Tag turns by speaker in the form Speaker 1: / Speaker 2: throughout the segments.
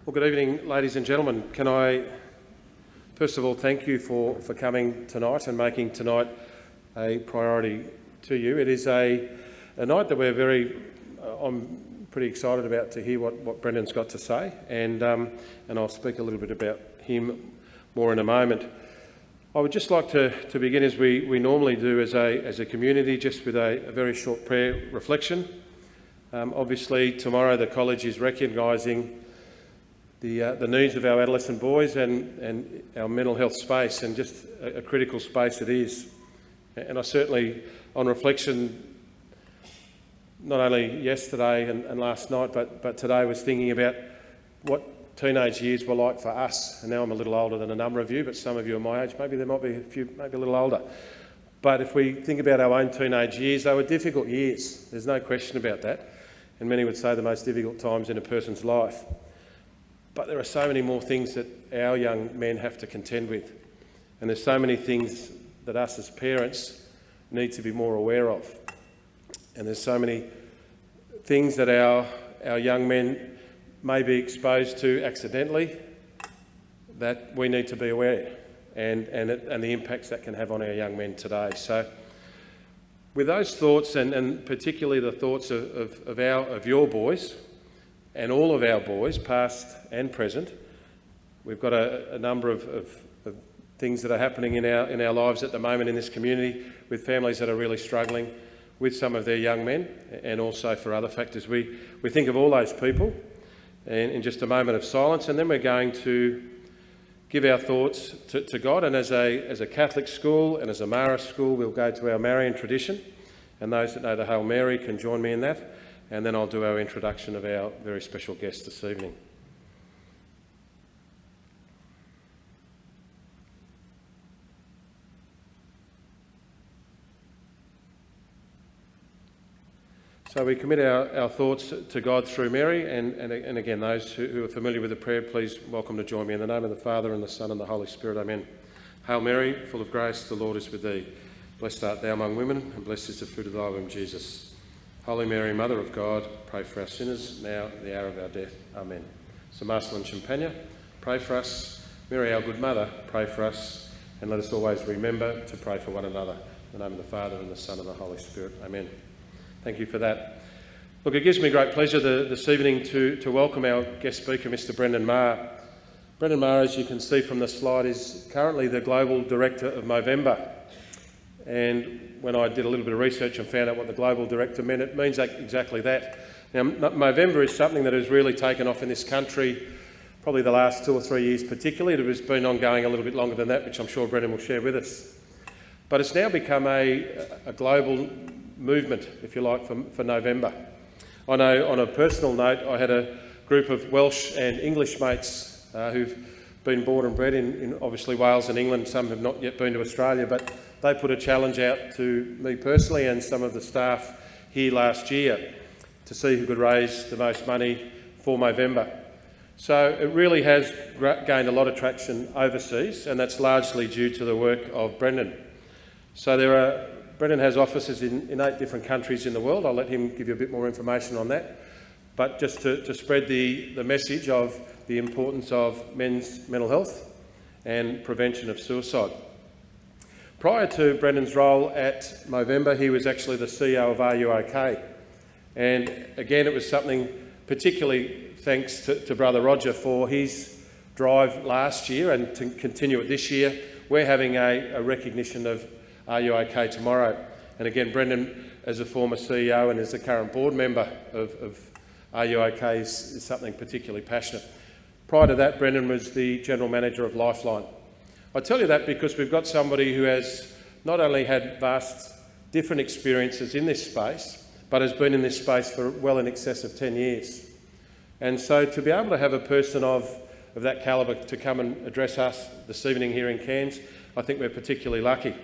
Speaker 1: Well, good evening, ladies and gentlemen. Can I, first of all, thank you for coming tonight and making tonight a priority to you. It is a night that I'm pretty excited about to hear what Brendan's got to say, and I'll speak a little bit about him more in a moment. I would just like to begin, as we normally do as a community, just with a very short prayer reflection. Obviously, tomorrow the college is recognising the needs of our adolescent boys and our mental health space, and just a critical space it is. And I certainly, on reflection, not only yesterday and last night, but today, was thinking about what teenage years were like for us. And now I'm a little older than a number of you, but some of you are my age. Maybe there might be a few, maybe a little older. But if we think about our own teenage years, they were difficult years. There's no question about that. And many would say the most difficult times in a person's life. But there are so many more things that our young men have to contend with. And there's so many things that us as parents need to be more aware of. And there's so many things that our young men may be exposed to accidentally that we need to be aware, and the impacts that can have on our young men today. So with those thoughts, and particularly the thoughts of your boys, and all of our boys, past and present, we've got a number of things that are happening in our lives at the moment in this community, with families that are really struggling with some of their young men, and also for other factors. We think of all those people in just a moment of silence, and then we're going to give our thoughts to God. And as a Catholic school and as a Marist school, we'll go to our Marian tradition, and those that know the Hail Mary can join me in that. And then I'll do our introduction of our very special guest this evening. So we commit our thoughts to God through Mary, and again, those who are familiar with the prayer, please welcome to join me. In the name of the Father, and the Son, and the Holy Spirit, amen. Hail Mary, full of grace, the Lord is with thee. Blessed art thou among women, and blessed is the fruit of thy womb, Jesus. Holy Mary, Mother of God, pray for our sinners, now at the hour of our death. Amen. St Marcel and Champagne, pray for us. Mary, our good Mother, pray for us. And let us always remember to pray for one another. In the name of the Father, and the Son, and the Holy Spirit. Amen. Thank you for that. Look, it gives me great pleasure this evening to welcome our guest speaker, Mr Brendan Maher. Brendan Maher, as you can see from the slide, is currently the Global Director of Movember. And when I did a little bit of research and found out what the Global Director meant, it means exactly that. Now, Movember is something that has really taken off in this country, probably the last 2 or 3 years particularly. It has been ongoing a little bit longer than that, which I'm sure Brendan will share with us. But it's now become a global movement, if you like, for November. I know, on a personal note, I had a group of Welsh and English mates who've been born and bred in obviously Wales and England. Some have not yet been to Australia, but they put a challenge out to me personally and some of the staff here last year to see who could raise the most money for Movember. So it really has gained a lot of traction overseas, and that's largely due to the work of Brendan. So Brendan has offices in 8 different countries in the world. I'll let him give you a bit more information on that. But just to spread the message of the importance of men's mental health and prevention of suicide. Prior to Brendan's role at Movember, he was actually the CEO of Are You OK? And again, it was something particularly thanks to Brother Roger for his drive last year, and to continue it this year. We're having a recognition of Are You OK tomorrow. And again, Brendan, as a former CEO and as a current board member of Are You OK, is something particularly passionate. Prior to that, Brendan was the General Manager of Lifeline. I tell you that because we've got somebody who has not only had vast different experiences in this space, but has been in this space for well in excess of 10 years. And so to be able to have a person of that calibre to come and address us this evening here in Cairns, I think we're particularly lucky.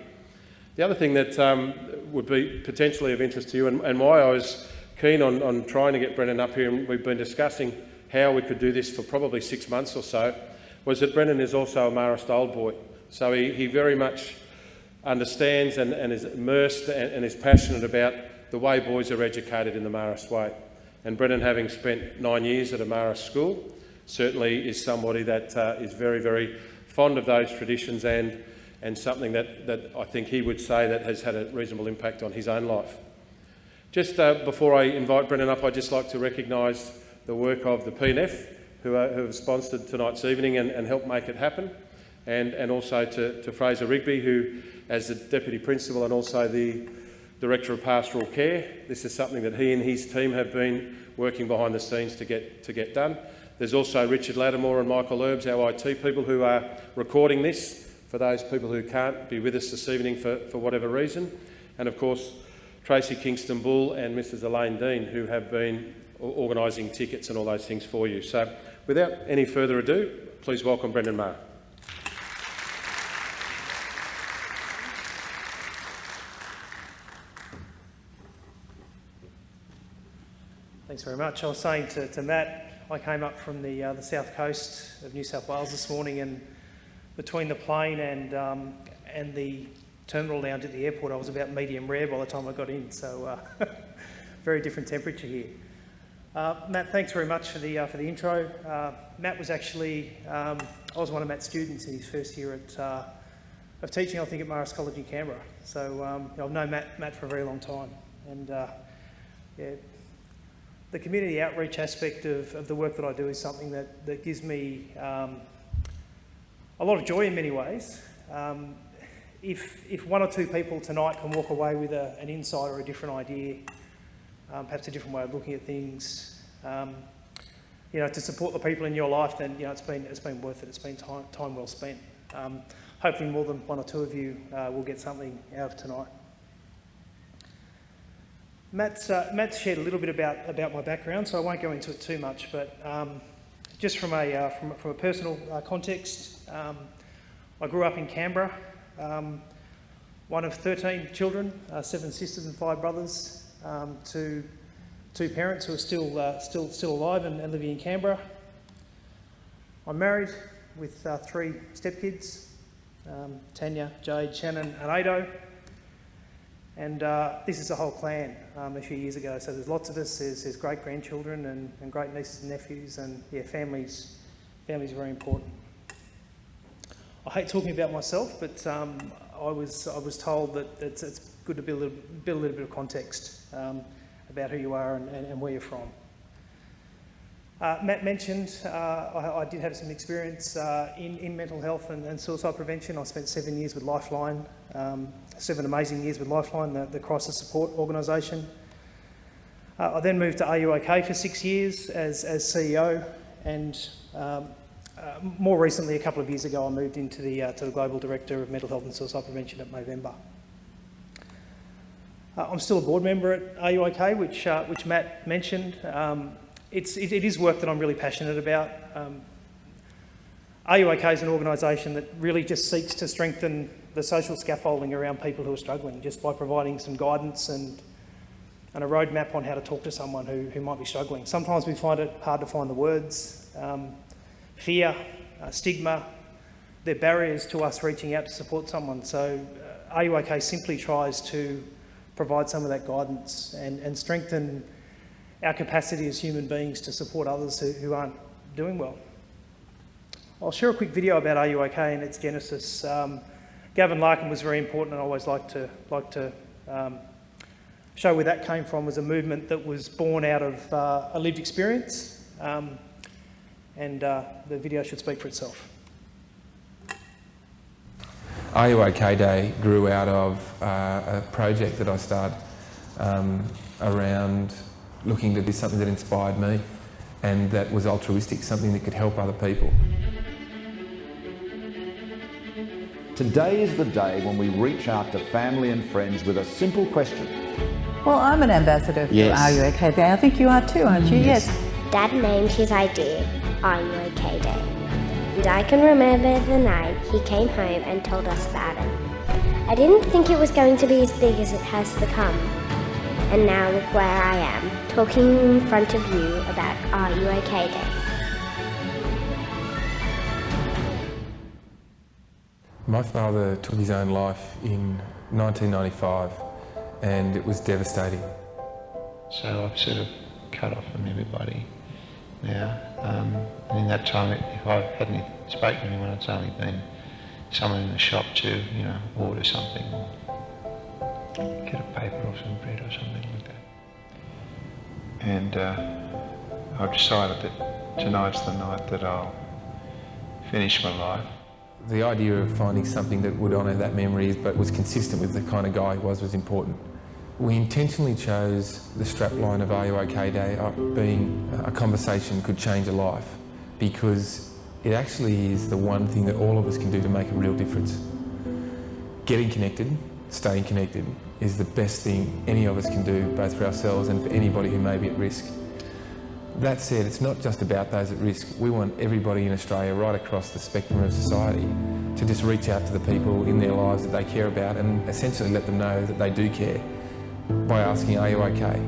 Speaker 1: The other thing that would be potentially of interest to you, and why I was keen on trying to get Brendan up here, and we've been discussing how we could do this for probably 6 months or so, was that Brendan is also a Marist old boy. So he very much understands and is immersed and is passionate about the way boys are educated in the Marist way. And Brendan, having spent 9 years at a Marist school, certainly is somebody that is very, very fond of those traditions and something that I think he would say that has had a reasonable impact on his own life. Just before I invite Brendan up, I'd just like to recognise the work of the PNF who have sponsored tonight's evening and helped make it happen, and also to Fraser Rigby, who, as the Deputy Principal and also the Director of Pastoral Care, this is something that he and his team have been working behind the scenes to get done. There's also Richard Lattimore and Michael Herbs, our IT people, who are recording this for those people who can't be with us this evening for whatever reason. And of course, Tracy Kingston Bull and Mrs Elaine Dean, who have been organising tickets and all those things for you. So without any further ado, please welcome Brendan Maher.
Speaker 2: Thanks very much. I was saying to Matt, I came up from the south coast of New South Wales this morning, and between the plane and the terminal lounge at the airport, I was about medium rare by the time I got in, so very different temperature here. Matt, thanks very much for the intro. Matt was actually, I was one of Matt's students in his first year of teaching, I think, at Marist College in Canberra. So I've known Matt for a very long time, and yeah. The community outreach aspect of the work that I do is something that gives me a lot of joy in many ways. If one or two people tonight can walk away with an insight or a different idea, perhaps a different way of looking at things, to support the people in your life, then it's been worth it. It's been time well spent. Hopefully, more than one or two of you will get something out of tonight. Matt's shared a little bit about my background, so I won't go into it too much. But just from a personal context, I grew up in Canberra, one of 13 children, 7 sisters and 5 brothers, to 2 parents who are still alive and living in Canberra. I'm married with 3 stepkids, Tanya, Jade, Shannon and Ado. And this is a whole clan a few years ago, so there's lots of us. There's great-grandchildren and great nieces and nephews, and yeah, families are very important. I hate talking about myself, but I was told that it's good to build a little bit of context about who you are and where you're from. Matt mentioned I did have some experience in mental health and suicide prevention. I spent 7 years with Lifeline, 7 amazing years with Lifeline, the crisis support organisation. I then moved to Are You OK for 6 years as CEO, and more recently, a couple of years ago, I moved into to the Global Director of Mental Health and Suicide Prevention at Movember. I'm still a board member at Are You OK, which Matt mentioned. It is work that I'm really passionate about. Are You OK is an organisation that really just seeks to strengthen the social scaffolding around people who are struggling, just by providing some guidance and a roadmap on how to talk to someone who might be struggling. Sometimes we find it hard to find the words. Fear, stigma, they're barriers to us reaching out to support someone. So Are You OK simply tries to provide some of that guidance and strengthen our capacity as human beings to support others who aren't doing well. I'll share a quick video about Are You OK and its genesis. Gavin Larkin was very important, and I always like to show where that came from. Was a movement that was born out of a lived experience, and the video should speak for itself.
Speaker 3: Are You OK Day grew out of a project that I started around looking to do something that inspired me and that was altruistic, something that could help other people.
Speaker 4: Today is the day when we reach out to family and friends with a simple question.
Speaker 5: Well, I'm an ambassador for Are You OK Day. I think you are too, aren't you? Yes.
Speaker 6: Dad named his idea Are You OK Day. And I can remember the night he came home and told us about it. I didn't think it was going to be as big as it has become. And now look where I am, talking in front of you about Are You OK Day.
Speaker 3: My father took his own life in 1995 and it was devastating.
Speaker 7: So I've sort of cut off from everybody now. And in that time, if I hadn't spoken to anyone, it's only been someone in the shop to, you know, order something or get a paper or some bread or something like that. And I've decided that tonight's the night that I'll finish my life.
Speaker 3: The idea of finding something that would honour that memory but was consistent with the kind of guy he was important. We intentionally chose the strapline of Are You OK Day being a conversation could change a life, because it actually is the one thing that all of us can do to make a real difference. Getting connected, staying connected, is the best thing any of us can do, both for ourselves and for anybody who may be at risk. That said, it's not just about those at risk. We want everybody in Australia, right across the spectrum of society, to just reach out to the people in their lives that they care about and essentially let them know that they do care by asking, are you okay?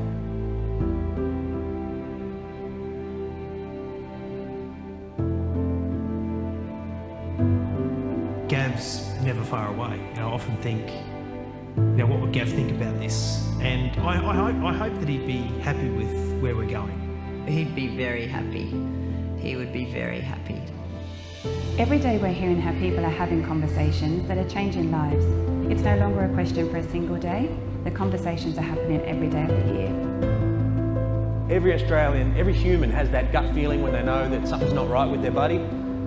Speaker 2: Gav's never far away. You know, I often think, you know, what would Gav think about this? And I hope that he'd be happy with where we're going.
Speaker 8: He'd be very happy. He would be very happy.
Speaker 9: Every day we're hearing how people are having conversations that are changing lives. It's no longer a question for a single day. The conversations are happening every day of the year.
Speaker 10: Every Australian, every human has that gut feeling when they know that something's not right with their buddy.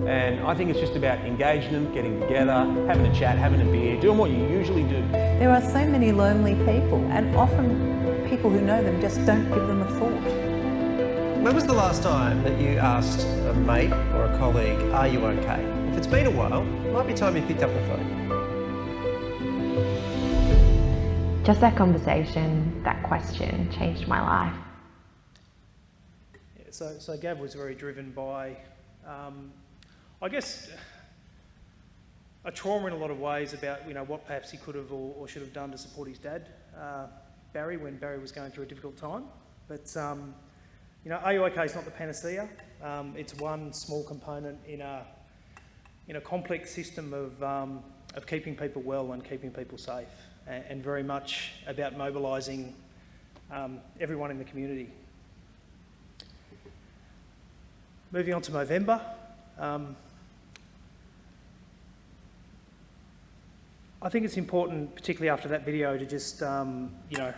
Speaker 10: And I think it's just about engaging them, getting together, having a chat, having a beer, doing what you usually do.
Speaker 5: There are so many lonely people, and often people who know them just don't give them a thought.
Speaker 11: When was the last time that you asked a mate or a colleague, are you okay? If it's been a while, it might be time you picked up the phone.
Speaker 12: Just that conversation, that question changed my life.
Speaker 2: Yeah, so Gav was very driven by, I guess, a trauma in a lot of ways about, you know, what perhaps he could have or should have done to support his dad, Barry, when Barry was going through a difficult time. But you know, Are You OK is not the panacea. It's one small component in a complex system of keeping people well and keeping people safe, and very much about mobilising everyone in the community. Moving on to Movember. I think it's important, particularly after that video, to just you know,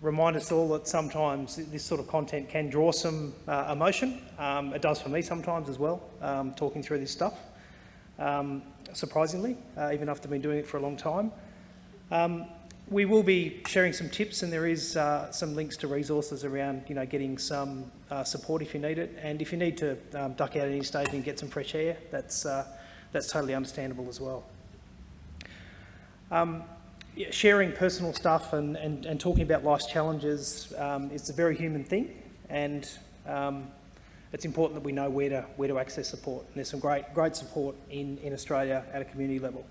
Speaker 2: remind us all that sometimes this sort of content can draw some emotion. It does for me sometimes as well, talking through this stuff, surprisingly, even after I've been doing it for a long time. We will be sharing some tips, and there is some links to resources around, you know, getting some support if you need it. And if you need to duck out at any stage and get some fresh air, that's totally understandable as well. Yeah, sharing personal stuff and talking about life's challenges is a very human thing, and it's important that we know where to access support. And there's some great support in Australia at a community level.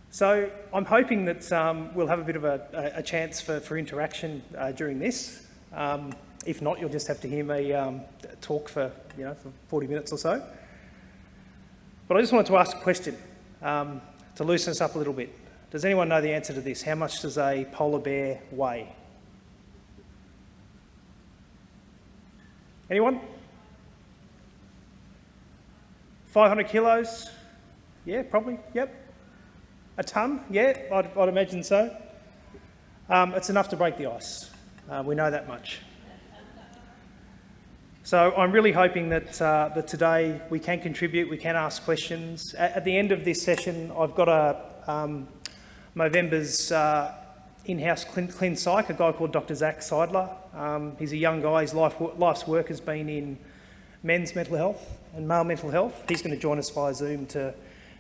Speaker 2: So I'm hoping that we'll have a bit of a chance for interaction during this. If not, you'll just have to hear me talk for 40 minutes or so. But I just wanted to ask a question to loosen us up a little bit. Does anyone know the answer to this? How much does a polar bear weigh? Anyone? 500 kilos? Yeah, probably, yep. A tonne? Yeah, I'd imagine so. It's enough to break the ice. We know that much. So I'm really hoping that today we can contribute, we can ask questions. At the end of this session, I've got Movember's in-house clin psych, a guy called Dr. Zach Seidler. He's a young guy. His life's work has been in men's mental health and male mental health. He's going to join us via Zoom to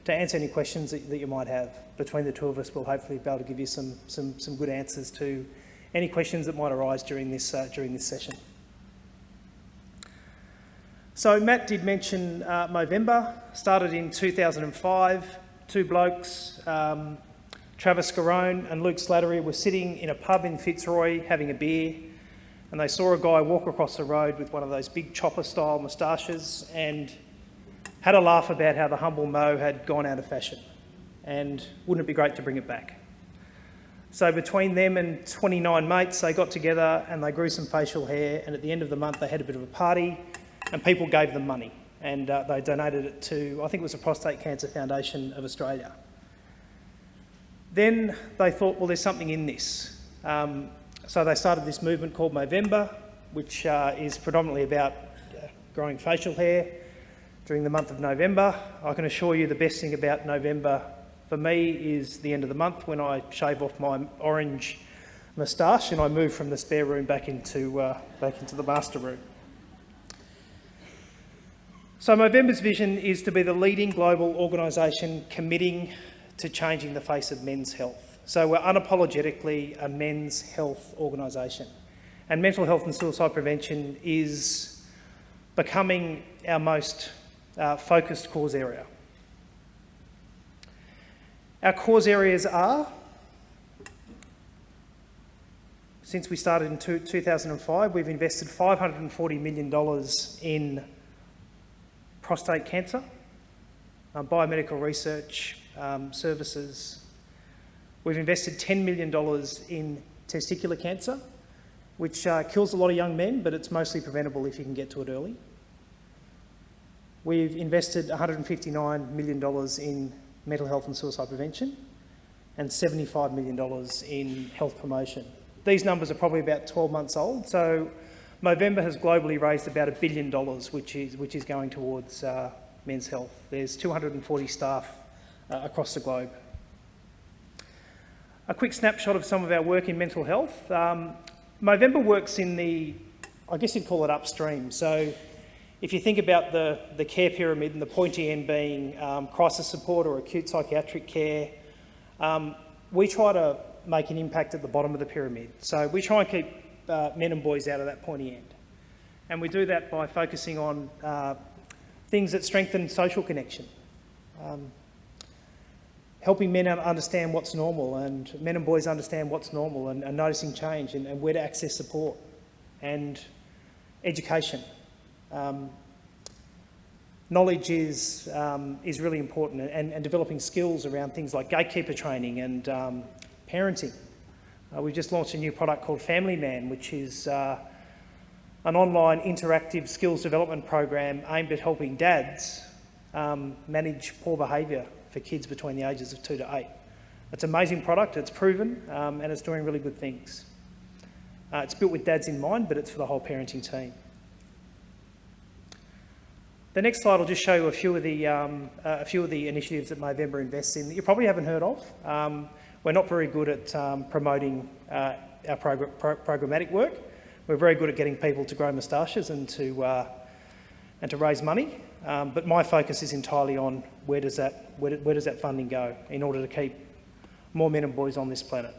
Speaker 2: answer any questions that you might have. Between the two of us, we'll hopefully be able to give you some good answers to any questions that might arise during this session. So Matt did mention Movember. Started in 2005. Two blokes, Travis Garone and Luke Slattery, were sitting in a pub in Fitzroy having a beer, and they saw a guy walk across the road with one of those big chopper-style moustaches and had a laugh about how the humble Mo had gone out of fashion, and wouldn't it be great to bring it back? So between them and 29 mates, they got together and they grew some facial hair, and at the end of the month they had a bit of a party, and people gave them money, and they donated it to, I think it was the Prostate Cancer Foundation of Australia. Then they thought, well, there's something in this. So they started this movement called Movember, which is predominantly about growing facial hair during the month of November. I can assure you the best thing about November for me is the end of the month when I shave off my orange moustache and I move from the spare room back into the master room. So Movember's vision is to be the leading global organisation committing to changing the face of men's health. So we're unapologetically a men's health organisation. And mental health and suicide prevention is becoming our most focused cause area. Our cause areas are, since we started in 2005, we've invested $540 million in prostate cancer, biomedical research, services. We've invested $10 million in testicular cancer, which kills a lot of young men, but it's mostly preventable if you can get to it early. We've invested $159 million in mental health and suicide prevention and $75 million in health promotion. These numbers are probably about 12 months old, so Movember has globally raised about $1 billion, which is going towards men's health. There's 240 staff across the globe. A quick snapshot of some of our work in mental health. Movember works in the, I guess you'd call it upstream. So if you think about the care pyramid and the pointy end being crisis support or acute psychiatric care, we try to make an impact at the bottom of the pyramid. So we try and keep men and boys out of that pointy end. And we do that by focusing on things that strengthen social connection. Helping men understand what's normal and men and boys understand what's normal and noticing change and where to access support and education. Knowledge is really important and developing skills around things like gatekeeper training and parenting. We've just launched a new product called Family Man, which is an online interactive skills development program aimed at helping dads manage poor behaviour for kids between the ages of 2 to 8. It's an amazing product, it's proven, and it's doing really good things. It's built with dads in mind, but it's for the whole parenting team. The next slide will just show you a few of the initiatives that Movember invests in that you probably haven't heard of. We're not very good at promoting our programmatic work. We're very good at getting people to grow moustaches and to raise money. But my focus is entirely on where does that funding go in order to keep more men and boys on this planet.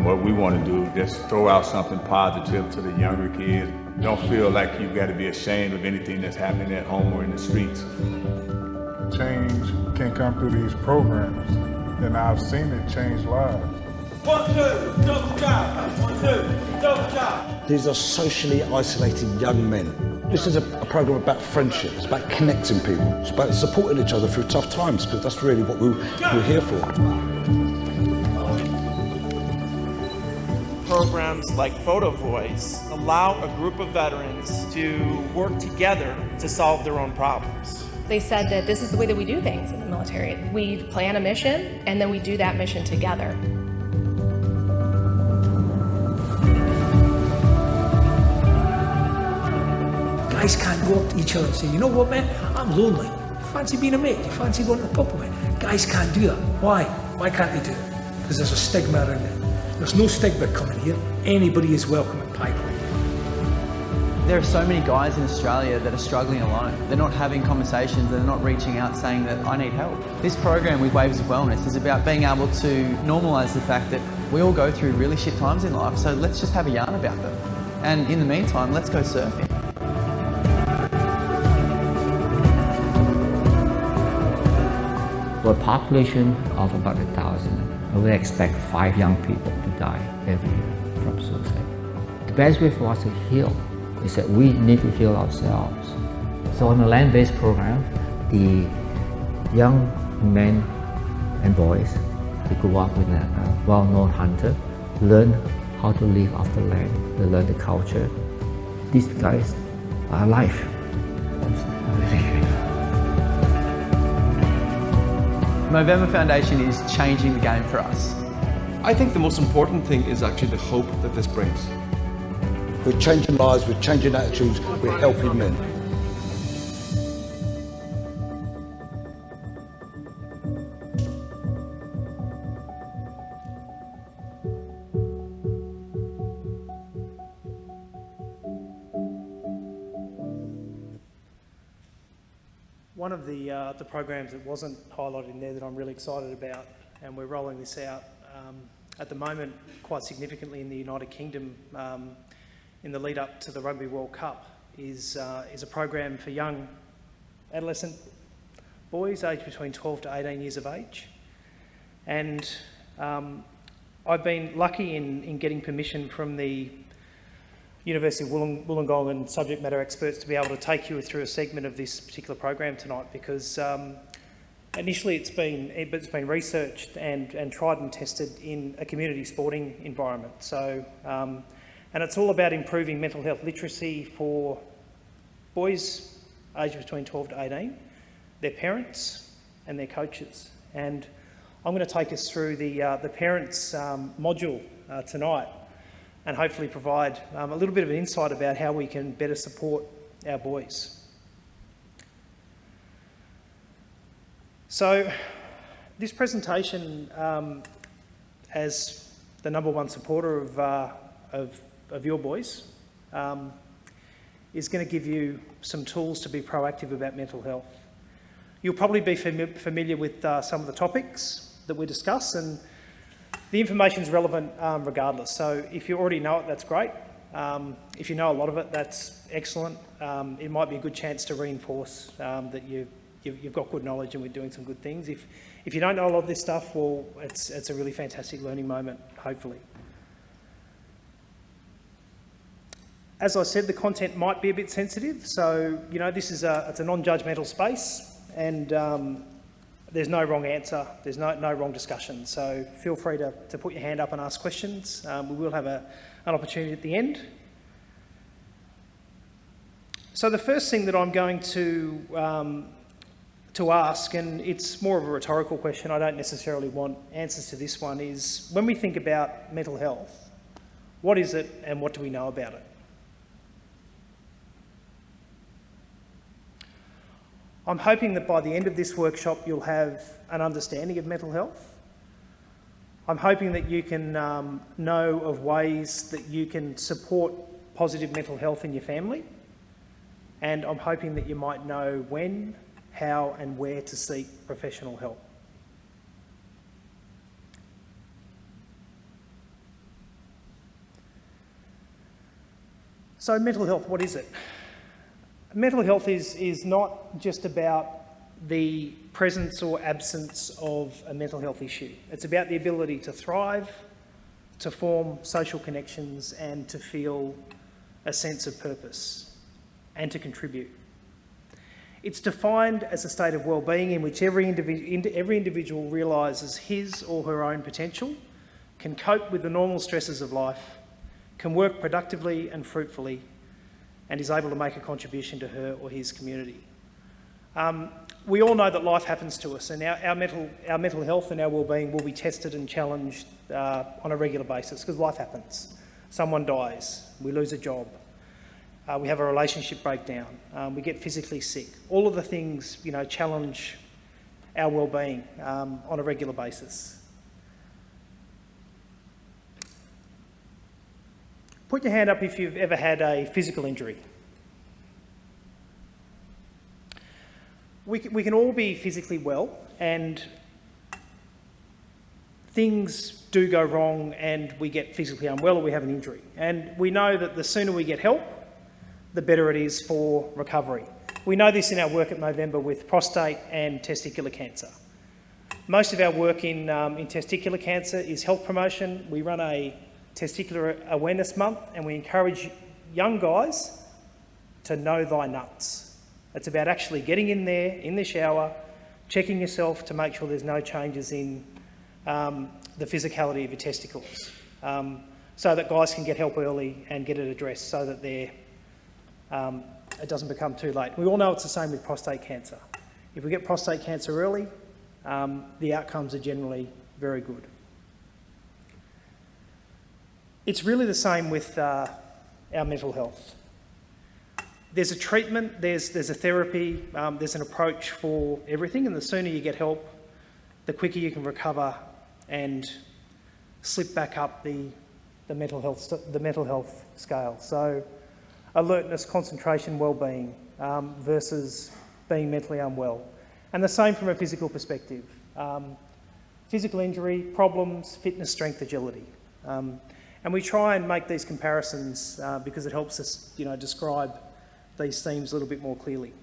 Speaker 13: What we want to do is just throw out something positive to the younger kids. Don't feel like you've got to be ashamed of anything that's happening at home or in the streets.
Speaker 14: Change can come through these programs, and I've seen it change lives.
Speaker 15: 1, 2, double jab. 1, 2, double jab.
Speaker 16: These are socially isolated young men. This is a program about friendship. It's about connecting people. It's about supporting each other through tough times, because that's really what we're here for.
Speaker 17: Programs like Photo Voice allow a group of veterans to work together to solve their own problems.
Speaker 18: They said that this is the way that we do things in the military. We plan a mission and then we do that mission together.
Speaker 19: Guys can't go up to each other and say, you know what, man, I'm lonely. You fancy being a mate? You fancy going to the pub with me? Guys can't do that. Why? Why can't they do it? Because there's a stigma around it. There's no stigma coming here. Anybody is welcome at Pipeline.
Speaker 20: There are so many guys in Australia that are struggling alone. They're not having conversations, they're not reaching out saying that I need help. This program with Waves of Wellness is about being able to normalise the fact that we all go through really shit times in life, so let's just have a yarn about them. And in the meantime, let's go surfing.
Speaker 21: For a population of about 1,000, we expect 5 young people to die every year from suicide. The best way for us to heal is that we need to heal ourselves. So on the land-based program, the young men and boys who grew up with a well-known hunter learn how to live off the land, they learn the culture. These guys are alive.
Speaker 20: Movember Foundation is changing the game for us.
Speaker 22: I think the most important thing is actually the hope that this brings.
Speaker 16: We're changing lives, we're changing attitudes, we're helping men.
Speaker 2: One of the programs that wasn't highlighted in there that I'm really excited about, and we're rolling this out at the moment quite significantly in the United Kingdom in the lead up to the Rugby World Cup, is a program for young adolescent boys aged between 12 to 18 years of age. And I've been lucky in getting permission from the University of Wollongong and subject matter experts to be able to take you through a segment of this particular program tonight, because initially it's been researched and tried and tested in a community sporting environment. So, and it's all about improving mental health literacy for boys aged between 12 to 18, their parents and their coaches. And I'm going to take us through the parents module tonight, and hopefully provide a little bit of an insight about how we can better support our boys. So this presentation, as the #1 supporter of your boys, is going to give you some tools to be proactive about mental health. You'll probably be familiar with some of the topics that we discuss, and the information is relevant regardless. So if you already know it, that's great. If you know a lot of it, that's excellent. It might be a good chance to reinforce that you've got good knowledge and we're doing some good things. If you don't know a lot of this stuff, well, it's a really fantastic learning moment, hopefully. As I said, the content might be a bit sensitive, so you know it's a non-judgmental space, and there's no wrong answer, there's no wrong discussion, so feel free to put your hand up and ask questions. We will have an opportunity at the end. So the first thing that I'm going to ask, and it's more of a rhetorical question, I don't necessarily want answers to this one, is when we think about mental health, what is it and what do we know about it? I'm hoping that by the end of this workshop you'll have an understanding of mental health. I'm hoping that you can know of ways that you can support positive mental health in your family, and I'm hoping that you might know when, how and where to seek professional help. So mental health, what is it? Mental health is not just about the presence or absence of a mental health issue. It's about the ability to thrive, to form social connections and to feel a sense of purpose and to contribute. It's defined as a state of well-being in which every individual realises his or her own potential, can cope with the normal stresses of life, can work productively and fruitfully, and is able to make a contribution to her or his community. We all know that life happens to us, and our mental health and our well-being will be tested and challenged on a regular basis, because life happens. Someone dies, we lose a job, we have a relationship breakdown, we get physically sick. All of the things, challenge our well-being on a regular basis. Put your hand up if you've ever had a physical injury. We can all be physically well, and things do go wrong and we get physically unwell or we have an injury. And we know that the sooner we get help, the better it is for recovery. We know this in our work at Movember with prostate and testicular cancer. Most of our work in testicular cancer is health promotion. We run a testicular awareness month and we encourage young guys to know thy nuts. It's about actually getting in there, in the shower, checking yourself to make sure there's no changes in the physicality of your testicles, so that guys can get help early and get it addressed so that it doesn't become too late. We all know it's the same with prostate cancer. If we get prostate cancer early, the outcomes are generally very good. It's really the same with our mental health. There's a treatment, there's a therapy, there's an approach for everything, and the sooner you get help, the quicker you can recover and slip back up the mental health scale. So alertness, concentration, well-being versus being mentally unwell. And the same from a physical perspective. Physical injury, problems, fitness, strength, agility. And we try and make these comparisons because it helps us, describe these themes a little bit more clearly.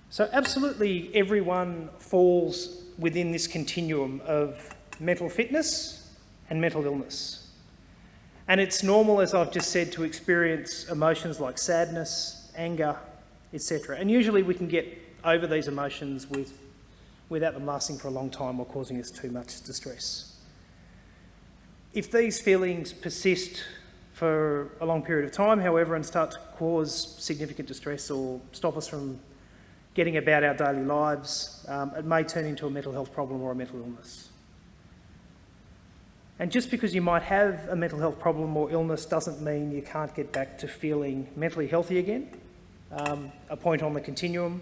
Speaker 2: So absolutely everyone falls within this continuum of mental fitness and mental illness. And it's normal, as I've just said, to experience emotions like sadness, anger, etc. And usually we can get over these emotions without them lasting for a long time or causing us too much distress. If these feelings persist for a long period of time, however, and start to cause significant distress or stop us from getting about our daily lives, it may turn into a mental health problem or a mental illness. And just because you might have a mental health problem or illness doesn't mean you can't get back to feeling mentally healthy again. A point on the continuum,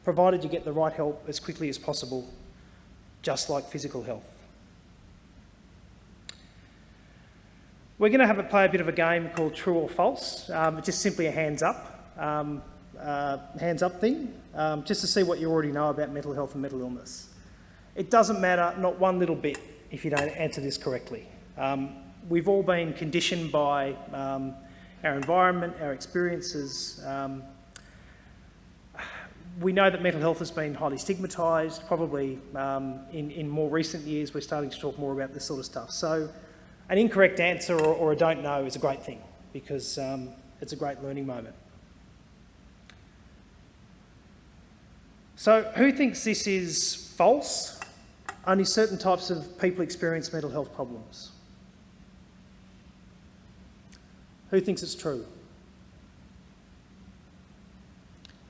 Speaker 2: provided you get the right help as quickly as possible, just like physical health. We're going to play a bit of a game called True or False. It's just simply a hands up thing, just to see what you already know about mental health and mental illness. It doesn't matter, not one little bit, if you don't answer this correctly. We've all been conditioned by our environment, our experiences. We know that mental health has been highly stigmatised. Probably in more recent years, we're starting to talk more about this sort of stuff. So an incorrect answer or a don't know is a great thing because it's a great learning moment. So who thinks this is false? Only certain types of people experience mental health problems. Who thinks it's true?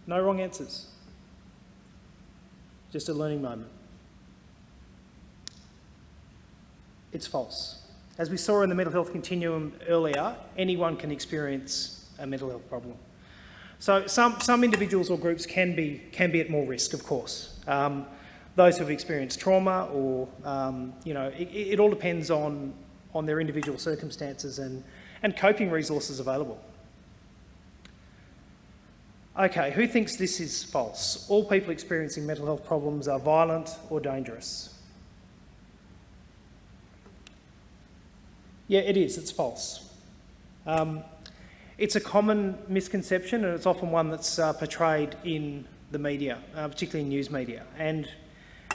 Speaker 2: No wrong answers. Just a learning moment. It's false. As we saw in the mental health continuum earlier, anyone can experience a mental health problem. So some individuals or groups can be at more risk, of course. Those who have experienced trauma or, it all depends on their individual circumstances and coping resources available. Okay, who thinks this is false? All people experiencing mental health problems are violent or dangerous. Yeah, it is, it's false. It's a common misconception and it's often one that's portrayed in the media, particularly in news media. And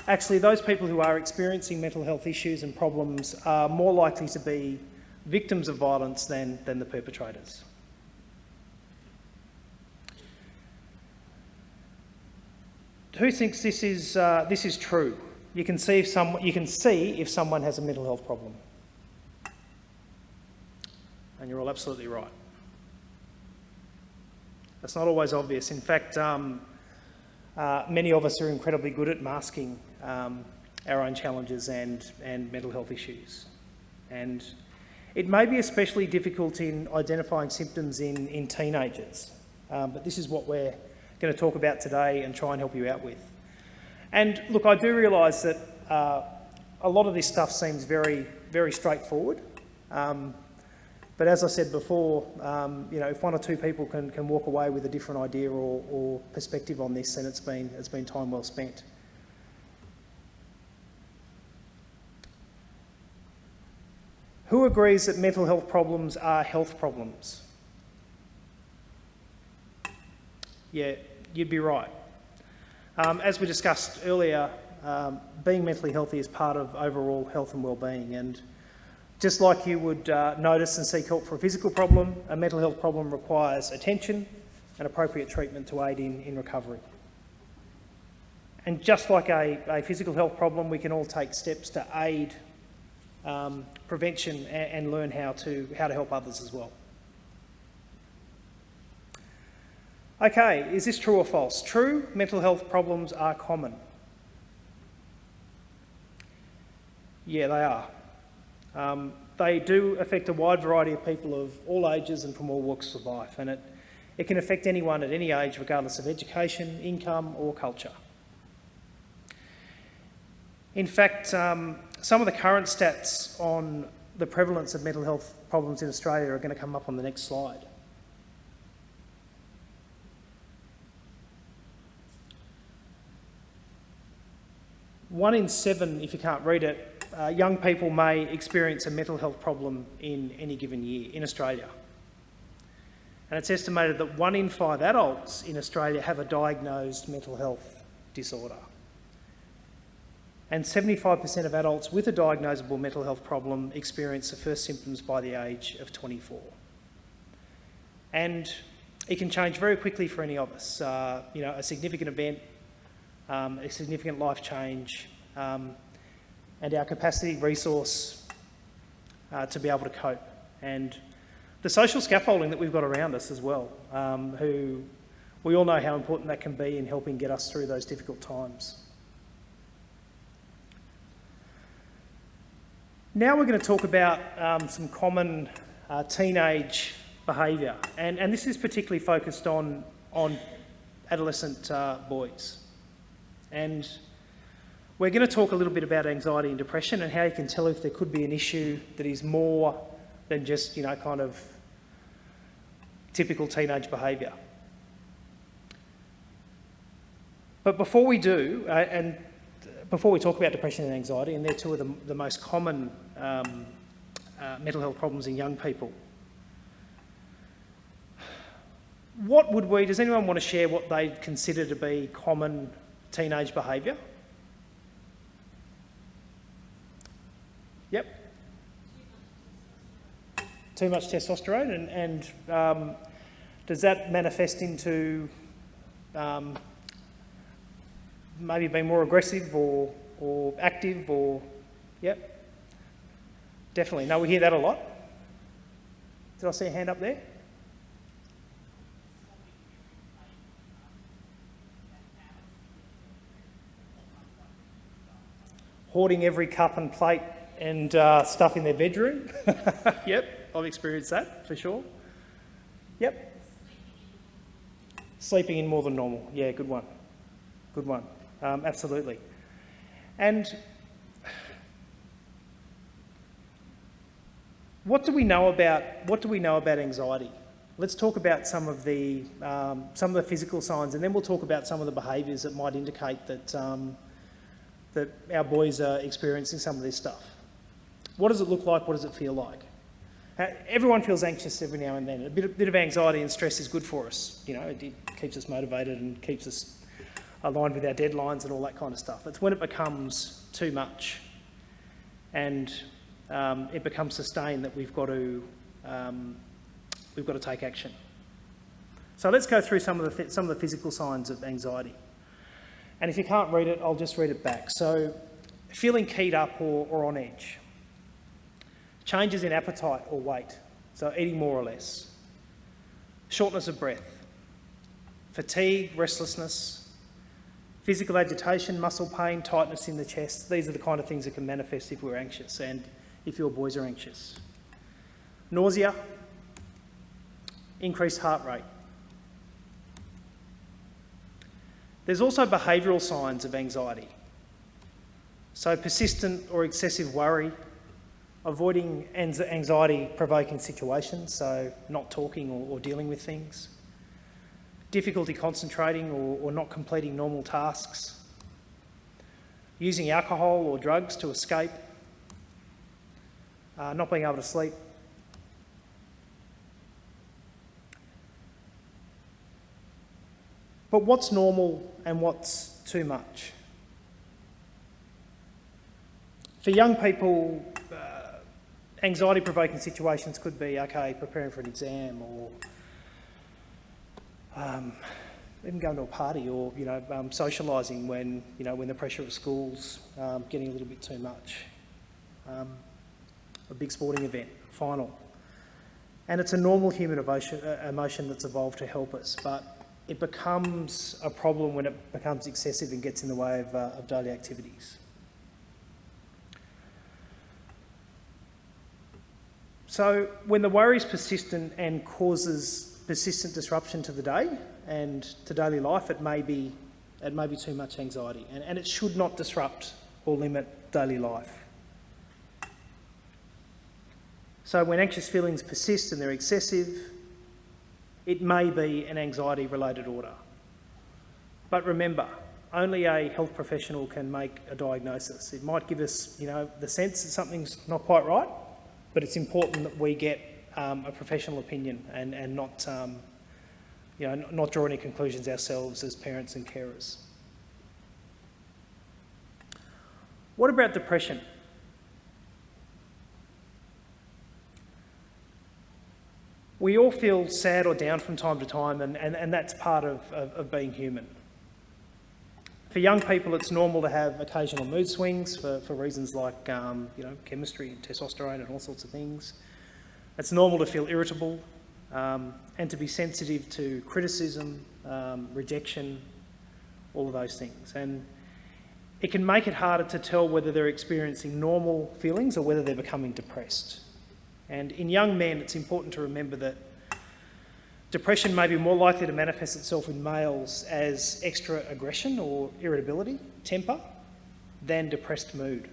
Speaker 2: actually those people who are experiencing mental health issues and problems are more likely to be victims of violence than the perpetrators. Who thinks this is true? You can see if someone has a mental health problem. And you're all absolutely right. That's not always obvious. In fact, many of us are incredibly good at masking our own challenges and mental health issues. And it may be especially difficult in identifying symptoms in teenagers, but this is what we're going to talk about today and try and help you out with. And look, I do realise that a lot of this stuff seems very, very straightforward. But as I said before, if one or two people can walk away with a different idea or perspective on this, then it's been time well spent. Who agrees that mental health problems are health problems? Yeah, you'd be right. As we discussed earlier, being mentally healthy is part of overall health and well-being, and just like you would notice and seek help for a physical problem, a mental health problem requires attention and appropriate treatment to aid in recovery. And just like a physical health problem, we can all take steps to aid prevention and learn how to help others as well. Okay, is this true or false? True, mental health problems are common. Yeah, they are. They do affect a wide variety of people of all ages and from all walks of life, and it can affect anyone at any age, regardless of education, income or culture. In fact, some of the current stats on the prevalence of mental health problems in Australia are going to come up on the next slide. One in 7, if you can't read it, young people may experience a mental health problem in any given year in Australia. And it's estimated that 1 in 5 adults in Australia have a diagnosed mental health disorder. And 75% of adults with a diagnosable mental health problem experience the first symptoms by the age of 24. And it can change very quickly for any of us. A significant event, a significant life change, and our capacity, resource to be able to cope. And the social scaffolding that we've got around us as well, who we all know how important that can be in helping get us through those difficult times. Now we're going to talk about some common teenage behaviour, and this is particularly focused on adolescent boys. And we're going to talk a little bit about anxiety and depression and how you can tell if there could be an issue that is more than just, kind of typical teenage behaviour. But before we do, before we talk about depression and anxiety, and they're two of the most common mental health problems in young people, does anyone want to share what they consider to be common teenage behaviour? Yep. Too much testosterone, and does that manifest into maybe being more aggressive or active or... Yep. Definitely. No, we hear that a lot. Did I see a hand up there? Hoarding every cup and plate and stuff in their bedroom. Yep, I've experienced that for sure. Yep. Sleeping in more than normal. Yeah, good one. Good one. Absolutely. And what do we know about anxiety? Let's talk about some of the physical signs, and then we'll talk about some of the behaviours that might indicate that that our boys are experiencing some of this stuff. What does it look like? What does it feel like? Everyone feels anxious every now and then. A bit of anxiety and stress is good for us. It keeps us motivated and keeps us aligned with our deadlines and all that kind of stuff. It's when it becomes too much and it becomes sustained that we've got to take action. So let's go through some of the physical signs of anxiety. And if you can't read it, I'll just read it back. So, feeling keyed up or on edge. Changes in appetite or weight, so eating more or less. Shortness of breath. Fatigue, restlessness. Physical agitation, muscle pain, tightness in the chest. These are the kind of things that can manifest if we're anxious and if your boys are anxious. Nausea. Increased heart rate. There's also behavioural signs of anxiety. So persistent or excessive worry, avoiding anxiety-provoking situations, so not talking or dealing with things, difficulty concentrating or not completing normal tasks, using alcohol or drugs to escape, not being able to sleep, But what's normal and what's too much? For young people, anxiety-provoking situations could be, okay, preparing for an exam, or even going to a party, or socialising when the pressure of school's getting a little bit too much. A big sporting event, final, and it's a normal human emotion that's evolved to help us, but it becomes a problem when it becomes excessive and gets in the way of daily activities. So when the worry is persistent and causes persistent disruption to the day and to daily life, it may be too much anxiety, and it should not disrupt or limit daily life. So when anxious feelings persist and they're excessive, it may be an anxiety-related order. But remember, only a health professional can make a diagnosis. It might give us, the sense that something's not quite right, but it's important that we get a professional opinion and not, not draw any conclusions ourselves as parents and carers. What about depression? We all feel sad or down from time to time, and that's part of being human. For young people, it's normal to have occasional mood swings for reasons like chemistry and testosterone and all sorts of things. It's normal to feel irritable and to be sensitive to criticism, rejection, all of those things. And it can make it harder to tell whether they're experiencing normal feelings or whether they're becoming depressed. And in young men, it's important to remember that depression may be more likely to manifest itself in males as extra aggression or irritability, temper, than depressed mood.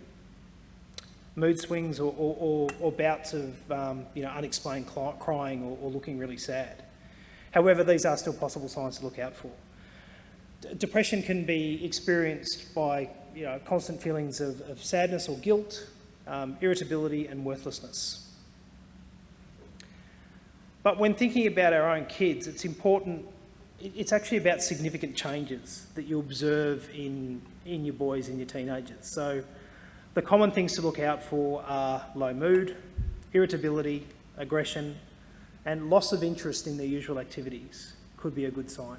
Speaker 2: Mood swings or bouts of unexplained crying or looking really sad. However, these are still possible signs to look out for. Depression can be experienced by constant feelings of sadness or guilt, irritability and worthlessness. But when thinking about our own kids, it's important, it's actually about significant changes that you observe in your boys and your teenagers. So the common things to look out for are low mood, irritability, aggression, and loss of interest in their usual activities could be a good sign.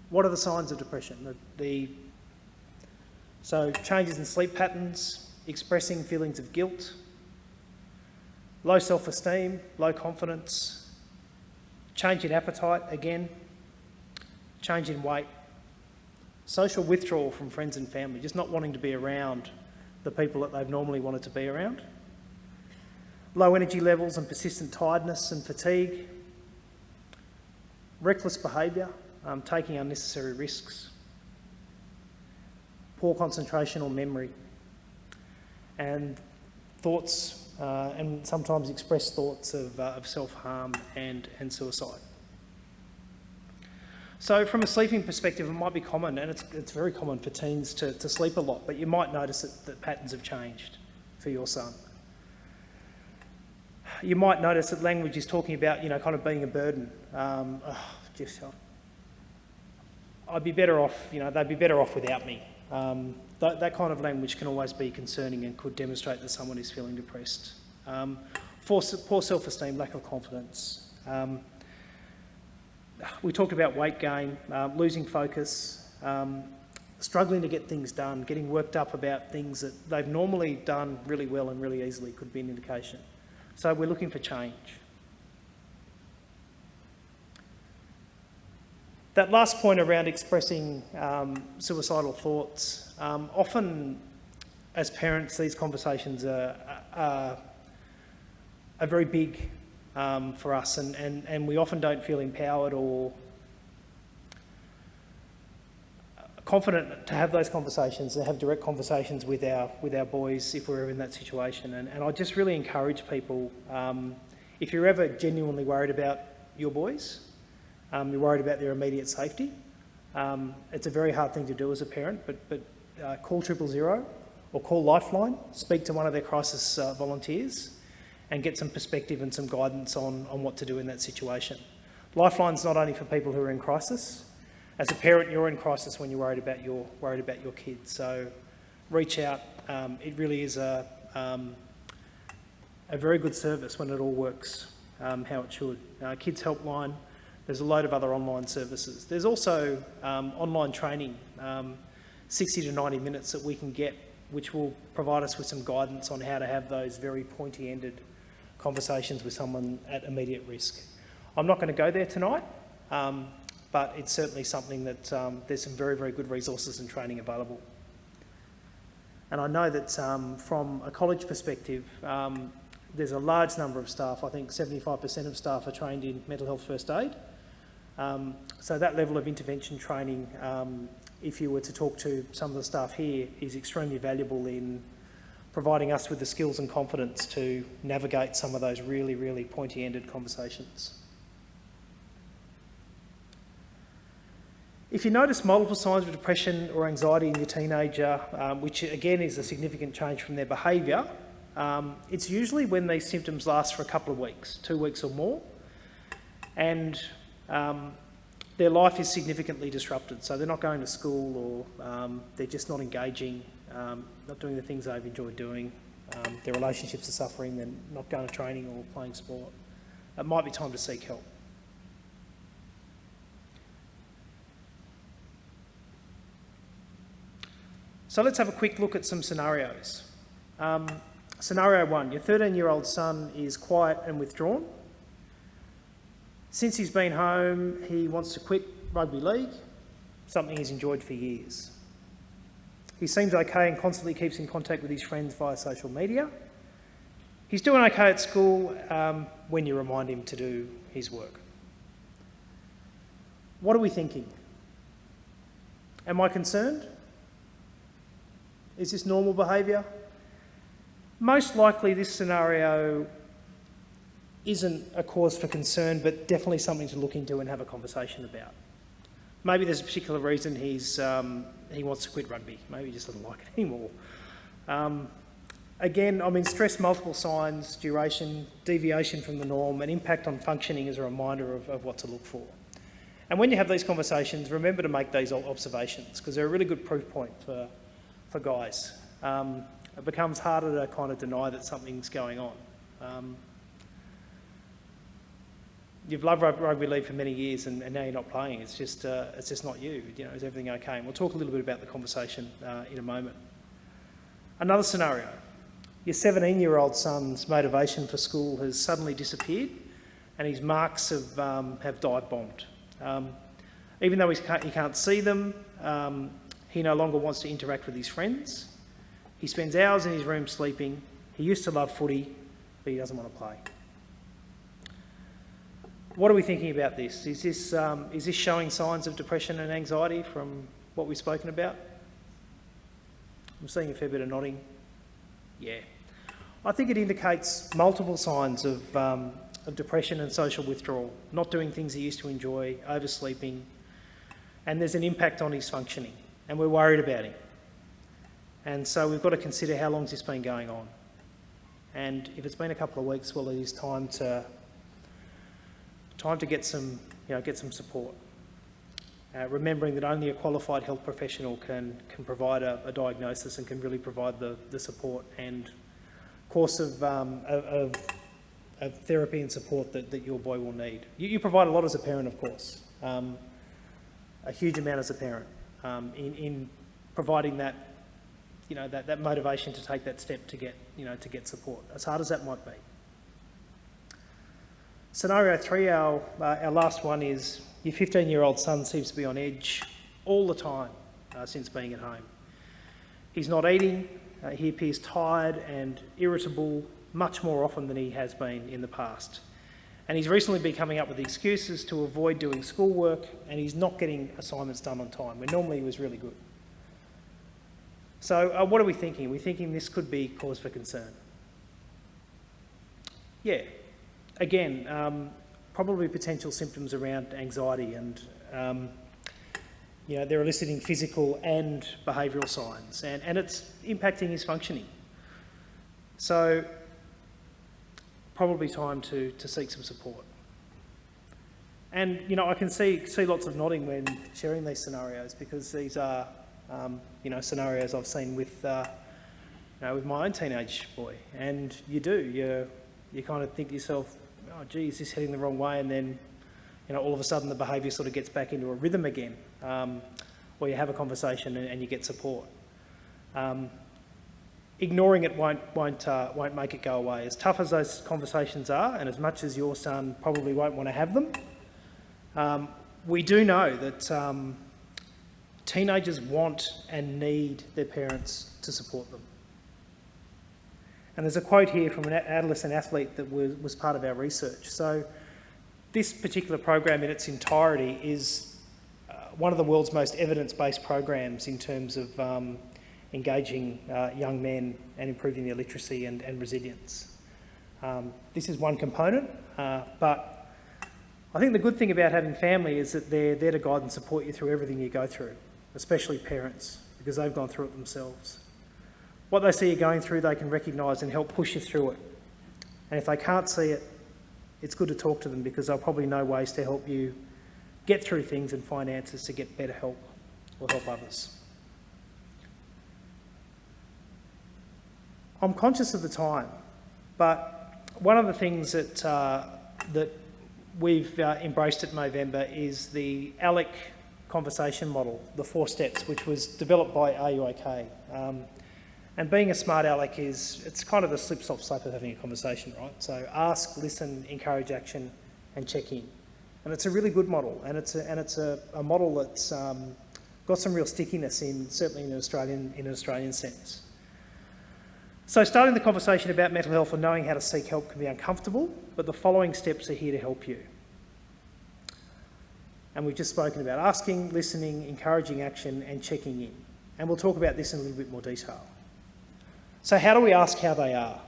Speaker 2: What are the signs of depression? So changes in sleep patterns, expressing feelings of guilt, low self-esteem, low confidence, change in appetite again, change in weight, social withdrawal from friends and family, just not wanting to be around the people that they've normally wanted to be around, low energy levels and persistent tiredness and fatigue, reckless behaviour, taking unnecessary risks, poor concentration or memory, and thoughts and sometimes expressed thoughts of self-harm and suicide. So from a sleeping perspective, it might be common, and it's very common for teens to sleep a lot, but you might notice that patterns have changed for your son. You might notice that language is talking about, kind of being a burden. I'd be better off, they'd be better off without me. That kind of language can always be concerning and could demonstrate that someone is feeling depressed. Poor self-esteem, lack of confidence. We talked about weight gain, losing focus, struggling to get things done, getting worked up about things that they've normally done really well and really easily could be an indication. So we're looking for change. That last point around expressing suicidal thoughts, often as parents these conversations are very big for us, and we often don't feel empowered or confident to have those conversations, to have direct conversations with our boys if we're ever in that situation. And I just really encourage people, if you're ever genuinely worried about your boys, you're worried about their immediate safety, it's a very hard thing to do as a parent, but call 000 or call Lifeline, speak to one of their crisis volunteers and get some perspective and some guidance on what to do in that situation. Lifeline's not only for people who are in crisis. As a parent, you're in crisis when you're worried about your kids. So reach out. It really is a very good service when it all works how it should. Kids Helpline. There's a load of other online services. There's also online training, 60 to 90 minutes that we can get, which will provide us with some guidance on how to have those very pointy-ended conversations with someone at immediate risk. I'm not going to go there tonight, but it's certainly something that there's some very, very good resources and training available. And I know that from a college perspective, there's a large number of staff, I think 75% of staff are trained in mental health first aid. So that level of intervention training, if you were to talk to some of the staff here, is extremely valuable in providing us with the skills and confidence to navigate some of those really, really pointy-ended conversations. If you notice multiple signs of depression or anxiety in your teenager, which again is a significant change from their behaviour, it's usually when these symptoms last for a couple of weeks, 2 weeks or more, and their life is significantly disrupted. So they're not going to school, or they're just not engaging, not doing the things they've enjoyed doing. Their relationships are suffering, they're not going to training or playing sport. It might be time to seek help. So let's have a quick look at some scenarios. Scenario 1, your 13-year-old son is quiet and withdrawn. Since he's been home, he wants to quit rugby league, something he's enjoyed for years. He seems okay and constantly keeps in contact with his friends via social media. He's doing okay at school when you remind him to do his work. What are we thinking? Am I concerned? Is this normal behaviour? Most likely this scenario isn't a cause for concern, but definitely something to look into and have a conversation about. Maybe there's a particular reason he wants to quit rugby. Maybe he just doesn't like it anymore. Again, I mean, stress, multiple signs, duration, deviation from the norm, and impact on functioning is a reminder of what to look for. And when you have these conversations, remember to make these observations, because they're a really good proof point for guys. It becomes harder to kind of deny that something's going on. You've loved rugby league for many years, and now you're not playing. It's just not you. You know, is everything okay? And we'll talk a little bit about the conversation in a moment. Another scenario: your 17-year-old son's motivation for school has suddenly disappeared, and his marks have dive bombed. Even though he can't see them, he no longer wants to interact with his friends. He spends hours in his room sleeping. He used to love footy, but he doesn't want to play. What are we thinking about this? Is this showing signs of depression and anxiety from what we've spoken about? I'm seeing a fair bit of nodding. Yeah. I think it indicates multiple signs of depression and social withdrawal, not doing things he used to enjoy, oversleeping, and there's an impact on his functioning, and we're worried about him. And so we've got to consider how long this been going on. And if it's been a couple of weeks, well, it is time to get some support. Remembering that only a qualified health professional can provide a diagnosis and can really provide the support and course of therapy and support that your boy will need. You provide a lot as a parent, of course, a huge amount as a parent in providing that, that motivation to take that step to get support, as hard as that might be. Scenario 3, our last one, is your 15-year-old son seems to be on edge all the time since being at home. He's not eating, he appears tired and irritable much more often than he has been in the past. And he's recently been coming up with excuses to avoid doing schoolwork, and he's not getting assignments done on time, when normally he was really good. So what are we thinking? We're thinking this could be cause for concern. Yeah. Again, probably potential symptoms around anxiety, and they're eliciting physical and behavioural signs, and it's impacting his functioning. So probably time to seek some support. And, you know, I can see lots of nodding when sharing these scenarios, because these are, you know, scenarios I've seen with, you know, with my own teenage boy. And you do, you kind of think to yourself, oh, gee, is this heading the wrong way? And then, you know, all of a sudden the behaviour sort of gets back into a rhythm again, or you have a conversation and you get support. Ignoring it won't make it go away. As tough as those conversations are, and as much as your son probably won't want to have them, we do know that teenagers want and need their parents to support them. And there's a quote here from an adolescent athlete that was part of our research. So this particular program in its entirety is one of the world's most evidence-based programs in terms of engaging young men and improving their literacy and resilience. This is one component, but I think the good thing about having family is that they're there to guide and support you through everything you go through, especially parents, because they've gone through it themselves. What they see you going through, they can recognise and help push you through it. And if they can't see it, it's good to talk to them, because they'll probably know ways to help you get through things and find answers to get better help or help others. I'm conscious of the time, but one of the things that we've embraced at Movember is the ALEC conversation model, the 4 steps, which was developed by Are You OK? And being a smart ALEC it's kind of the slip-slop slope of having a conversation, right? So ask, listen, encourage action, and check in. And it's a really good model, and it's a model that's got some real stickiness certainly in an Australian sense. So starting the conversation about mental health and knowing how to seek help can be uncomfortable, but the following steps are here to help you. And we've just spoken about asking, listening, encouraging action, and checking in. And we'll talk about this in a little bit more detail. So how do we ask how they are?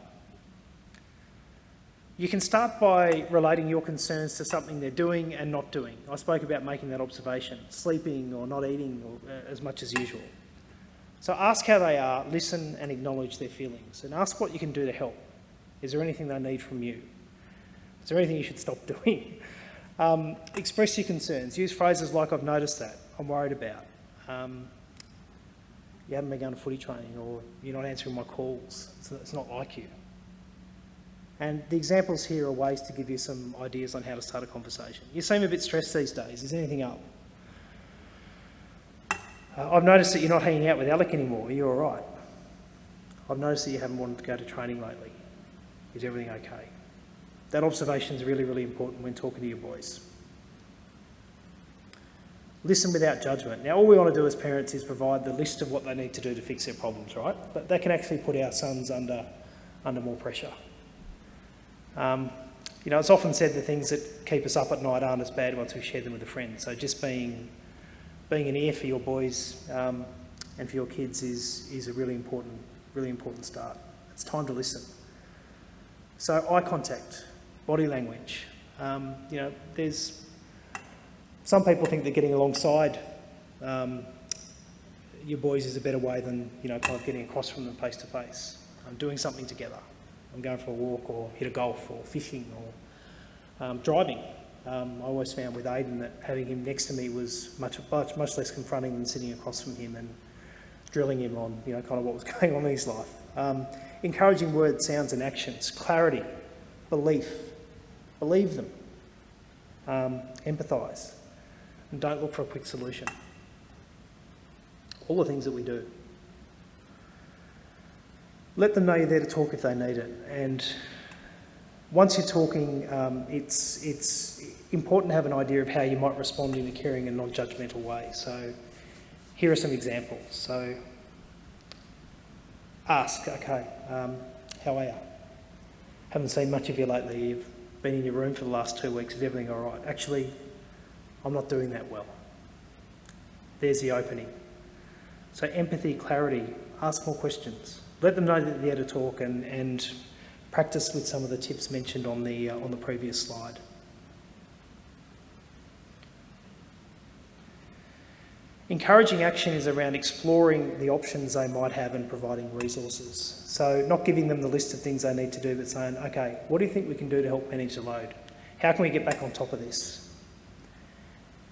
Speaker 2: You can start by relating your concerns to something they're doing and not doing. I spoke about making that observation, sleeping or not eating or, as much as usual. So ask how they are, listen and acknowledge their feelings, and ask what you can do to help. Is there anything they need from you? Is there anything you should stop doing? Express your concerns. Use phrases like, I've noticed that, I'm worried about. You haven't been going to footy training, or you're not answering my calls. It's not like you. And the examples here are ways to give you some ideas on how to start a conversation. You seem a bit stressed these days. Is anything up? I've noticed that you're not hanging out with Alec anymore. Are you all right? I've noticed that you haven't wanted to go to training lately. Is everything okay? That observation is really, really important when talking to your boys. Listen without judgment. Now, all we want to do as parents is provide the list of what they need to do to fix their problems, right? But that can actually put our sons under more pressure. You know, it's often said the things that keep us up at night aren't as bad once we share them with a friend. So just being an ear for your boys and for your kids is a really important start. It's time to listen. So eye contact, body language. You know, some people think that getting alongside your boys is a better way than, you know, kind of getting across from them face to face. Doing something together. I'm going for a walk, or hit a golf, or fishing, or driving. I always found with Aidan that having him next to me was much less confronting than sitting across from him and drilling him on, you know, kind of what was going on in his life. Encouraging words, sounds and actions, clarity, belief, believe them, empathise, and don't look for a quick solution. All the things that we do. Let them know you're there to talk if they need it. And once you're talking, it's important to have an idea of how you might respond in a caring and non-judgmental way. So here are some examples. So ask, okay, how are you? Haven't seen much of you lately. You've been in your room for the last 2 weeks. Is everything all right? Actually, I'm not doing that well. There's the opening. So empathy, clarity, ask more questions. Let them know that they're there to talk, and practice with some of the tips mentioned on the previous slide. Encouraging action is around exploring the options they might have and providing resources. So not giving them the list of things they need to do, but saying, okay, what do you think we can do to help manage the load? How can we get back on top of this?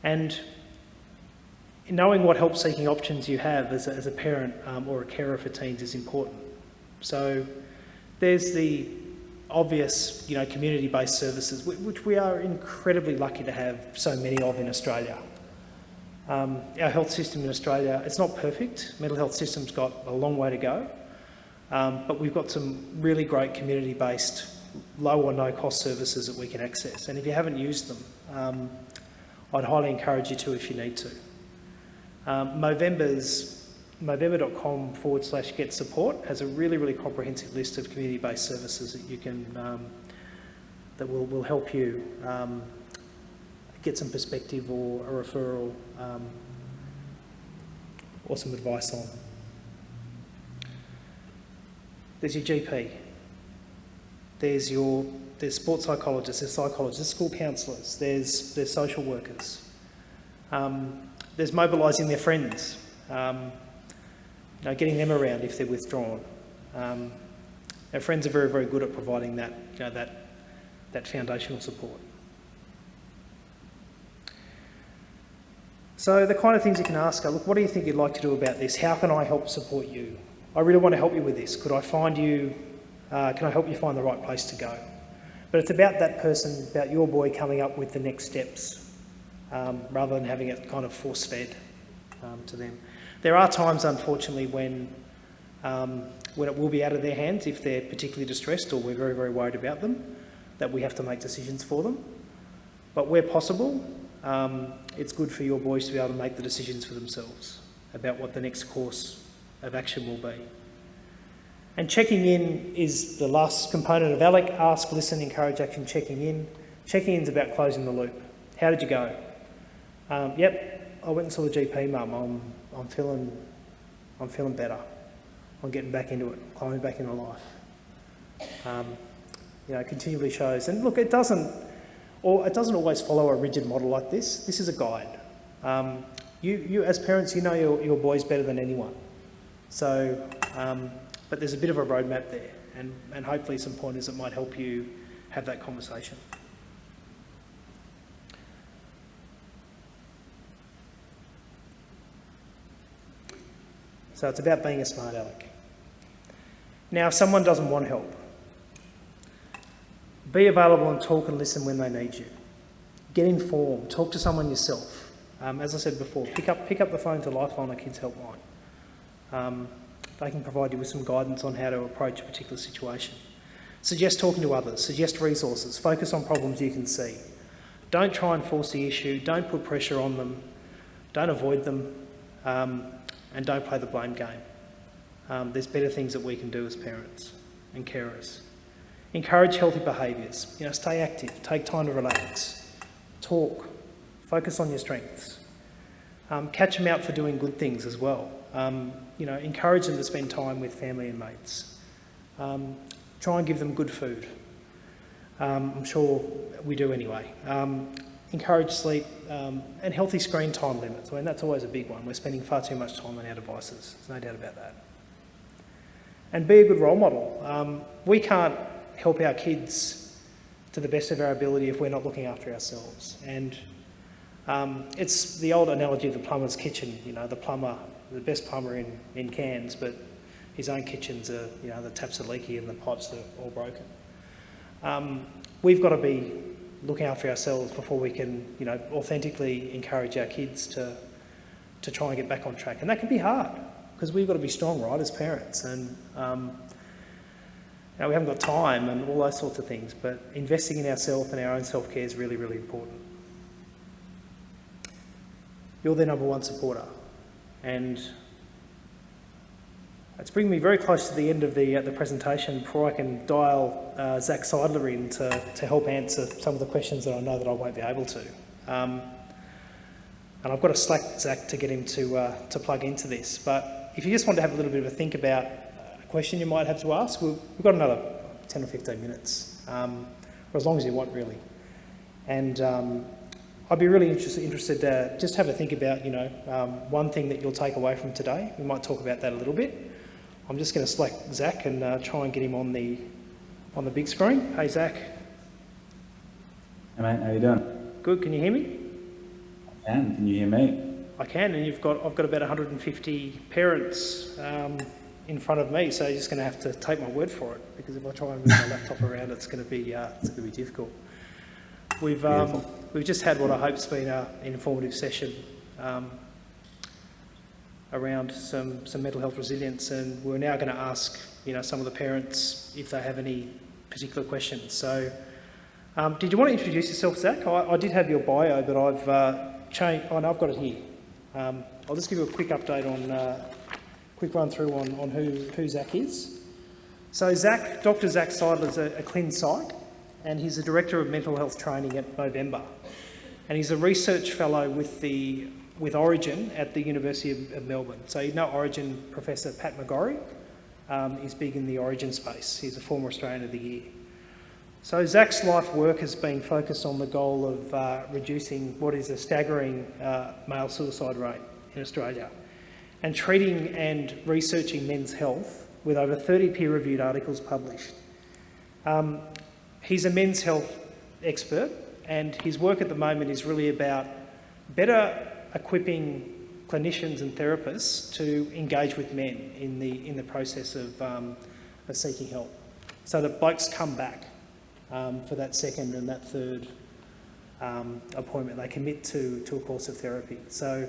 Speaker 2: And knowing what help-seeking options you have as a parent or a carer for teens is important. So there's the obvious, community-based services, which we are incredibly lucky to have so many of in Australia. Our health system in Australia, it's not perfect. Mental health system's got a long way to go, but we've got some really great community-based, low or no-cost services that we can access. And if you haven't used them, I'd highly encourage you to if you need to. Movember.com/get support has a really, really comprehensive list of community-based services that you can, that will help you get some perspective or a referral or some advice on. There's your GP. There's sports psychologists, there's psychologists, there's school counsellors, there's social workers. There's mobilising their friends, getting them around if they're withdrawn. Our friends are very, very good at providing that, that foundational support. So the kind of things you can ask are, look, what do you think you'd like to do about this? How can I help support you? I really want to help you with this. Could I find you, can I help you find the right place to go? But it's about that person, about your boy coming up with the next steps, rather than having it kind of force-fed to them. There are times, unfortunately, when it will be out of their hands if they're particularly distressed or we're very, very worried about them, that we have to make decisions for them. But where possible, it's good for your boys to be able to make the decisions for themselves about what the next course of action will be. And checking in is the last component of ALEC. Ask, listen, encourage action, checking in. Checking in is about closing the loop. How did you go? Yep, I went and saw the GP, Mum. I'm feeling better. I'm getting back into it, climbing back into life. Continually shows. And look, it doesn't always follow a rigid model like this. This is a guide. You as parents, you know your boys better than anyone. So, but there's a bit of a roadmap there, and hopefully some pointers that might help you have that conversation. So it's about being a smart aleck. Now, if someone doesn't want help, be available and talk and listen when they need you. Get informed, talk to someone yourself. As I said before, pick up the phone to Lifeline or Kids Helpline. They can provide you with some guidance on how to approach a particular situation. Suggest talking to others, suggest resources, focus on problems you can see. Don't try and force the issue, don't put pressure on them, don't avoid them, and don't play the blame game. There's better things that we can do as parents and carers. Encourage healthy behaviours. Stay active, take time to relax, talk, focus on your strengths. Catch them out for doing good things as well. Encourage them to spend time with family and mates. Try and give them good food. I'm sure we do anyway. Encourage sleep and healthy screen time limits. I mean, that's always a big one. We're spending far too much time on our devices. There's no doubt about that. And be a good role model. We can't help our kids to the best of our ability if we're not looking after ourselves. And it's the old analogy of the plumber's kitchen. The plumber, the best plumber in Cairns, but his own kitchens are, the taps are leaky and the pipes are all broken. We've got to be looking after ourselves before we can, authentically encourage our kids to try and get back on track. And that can be hard because we've got to be strong, right, as parents. And we haven't got time and all those sorts of things, but investing in ourselves and our own self-care is really, really important. You're their number one supporter. And it's bringing me very close to the end of the presentation before I can dial Zach Seidler in to help answer some of the questions that I know that I won't be able to. And I've got to slack Zach to get him to plug into this. But if you just want to have a little bit of a think about a question you might have to ask, we've got another 10 or 15 minutes, or as long as you want, really. And I'd be really interested to just have a think about, one thing that you'll take away from today. We might talk about that a little bit. I'm just going to slack Zach and try and get him on the big screen. Hey, Zach.
Speaker 1: Hey, mate. How you doing?
Speaker 2: Good. Can you hear me?
Speaker 1: Can you hear me?
Speaker 2: I can, and I've got about 150 parents in front of me, so you're just going to have to take my word for it, because if I try and move my laptop around, it's going to be difficult. We've just had what I hope's been an informative session around some mental health resilience, and we're now going to ask some of the parents if they have any particular questions. So, did you want to introduce yourself, Zach? I did have your bio, but I've changed. Oh no, I've got it here. I'll just give you a quick update quick run through on who Zach is. So Dr. Zach Seidler is a clin psych, and he's the Director of Mental Health Training at Movember. And he's a research fellow with Orygen at the University of Melbourne. So you know Orygen Professor Pat McGorry. He's big in the Orygen space. He's a former Australian of the Year. So Zach's life work has been focused on the goal of reducing what is a staggering male suicide rate in Australia, and treating and researching men's health with over 30 peer-reviewed articles published. He's a men's health expert, and his work at the moment is really about better equipping clinicians and therapists to engage with men in the process of seeking help, so that blokes come back for that second and that third appointment. They commit to a course of therapy. So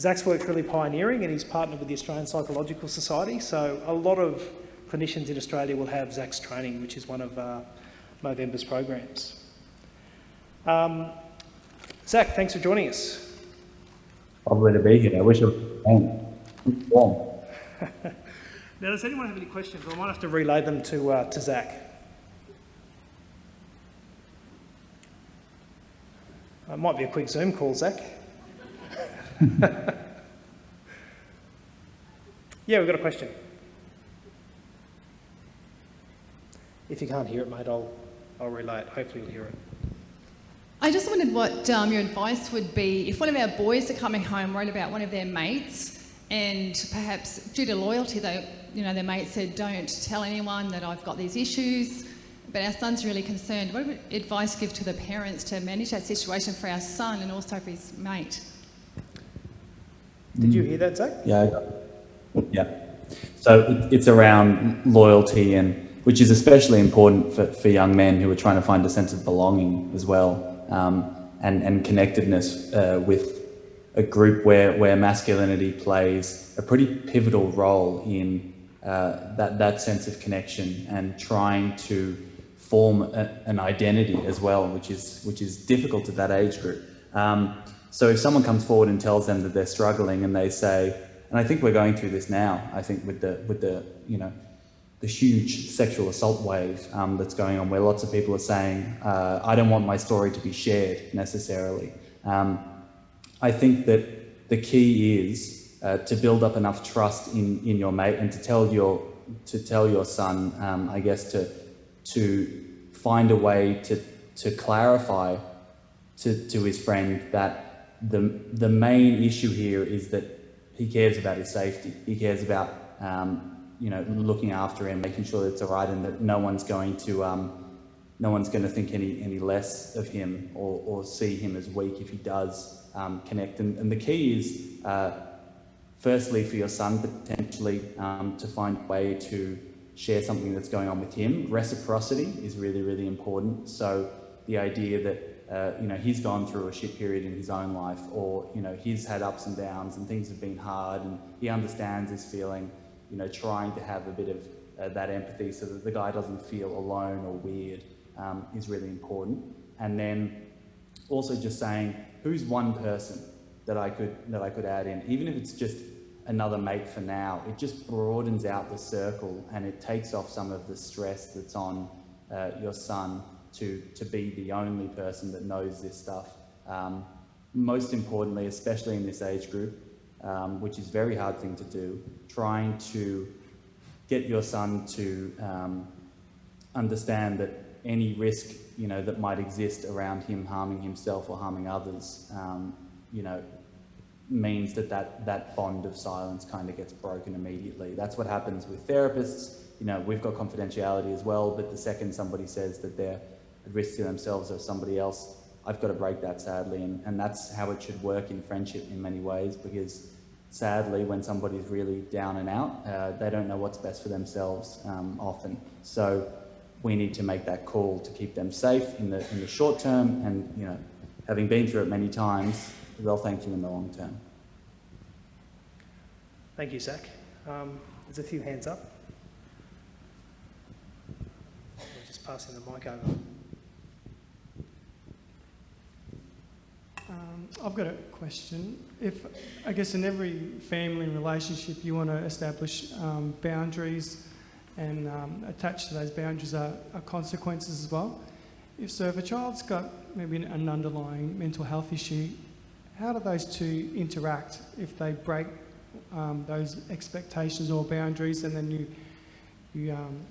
Speaker 2: Zach's work's really pioneering, and he's partnered with the Australian Psychological Society. So a lot of clinicians in Australia will have Zach's training, which is one of Movember's programs. Zach, thanks for joining us.
Speaker 1: Lovely to be here. I wish I was warm.
Speaker 2: Now, does anyone have any questions? I might have to relay them to Zach. It might be a quick Zoom call, Zach. Yeah, we've got a question. If you can't hear it, mate, I'll relay it. Hopefully you'll hear it.
Speaker 4: I just wondered what your advice would be if one of our boys are coming home worried about one of their mates, and perhaps due to loyalty, their mate said, "Don't tell anyone that I've got these issues," but our son's really concerned. What would advice give to the parents to manage that situation for our son and also for his mate?
Speaker 2: Did you hear that, Zach?
Speaker 1: Yeah. So it's around loyalty, and which is especially important for young men who are trying to find a sense of belonging as well. And connectedness with a group where masculinity plays a pretty pivotal role in that sense of connection, and trying to form an identity as well, which is difficult at that age group. So if someone comes forward and tells them that they're struggling, and they say, and I think we're going through this now, I think with the huge sexual assault wave that's going on, where lots of people are saying, I don't want my story to be shared necessarily. I think that the key is to build up enough trust in your mate, and to tell your son, I guess, to find a way to clarify to his friend that the main issue here is that he cares about his safety. He cares about looking after him, making sure that it's all right, and that no one's going to think any less of him or see him as weak if he does connect. And the key is, firstly, for your son potentially to find a way to share something that's going on with him. Reciprocity is really, really important. So the idea that he's gone through a shit period in his own life, or he's had ups and downs and things have been hard, and he understands his feeling. Trying to have a bit of that empathy so that the guy doesn't feel alone or weird is really important. And then also just saying, who's one person that I could add in, even if it's just another mate for now. It just broadens out the circle, and it takes off some of the stress that's on your son to be the only person that knows this stuff. Most importantly, especially in this age group, which is a very hard thing to do, trying to get your son to understand that any risk that might exist around him harming himself or harming others, means that bond of silence kind of gets broken immediately. That's what happens with therapists. We've got confidentiality as well, but the second somebody says that they're at risk to themselves or somebody else, I've got to break that, sadly, and that's how it should work in friendship in many ways, because sadly, when somebody's really down and out, they don't know what's best for themselves often. So we need to make that call to keep them safe in the short term, and you know, having been through it many times, they'll thank you in the long term.
Speaker 2: Thank you, Zach. There's a few hands up. We're just passing the mic over.
Speaker 6: I've got a question. If, I guess in every family relationship you want to establish boundaries, and attached to those boundaries are consequences as well. If a child's got maybe an underlying mental health issue, how do those two interact if they break those expectations or boundaries, and then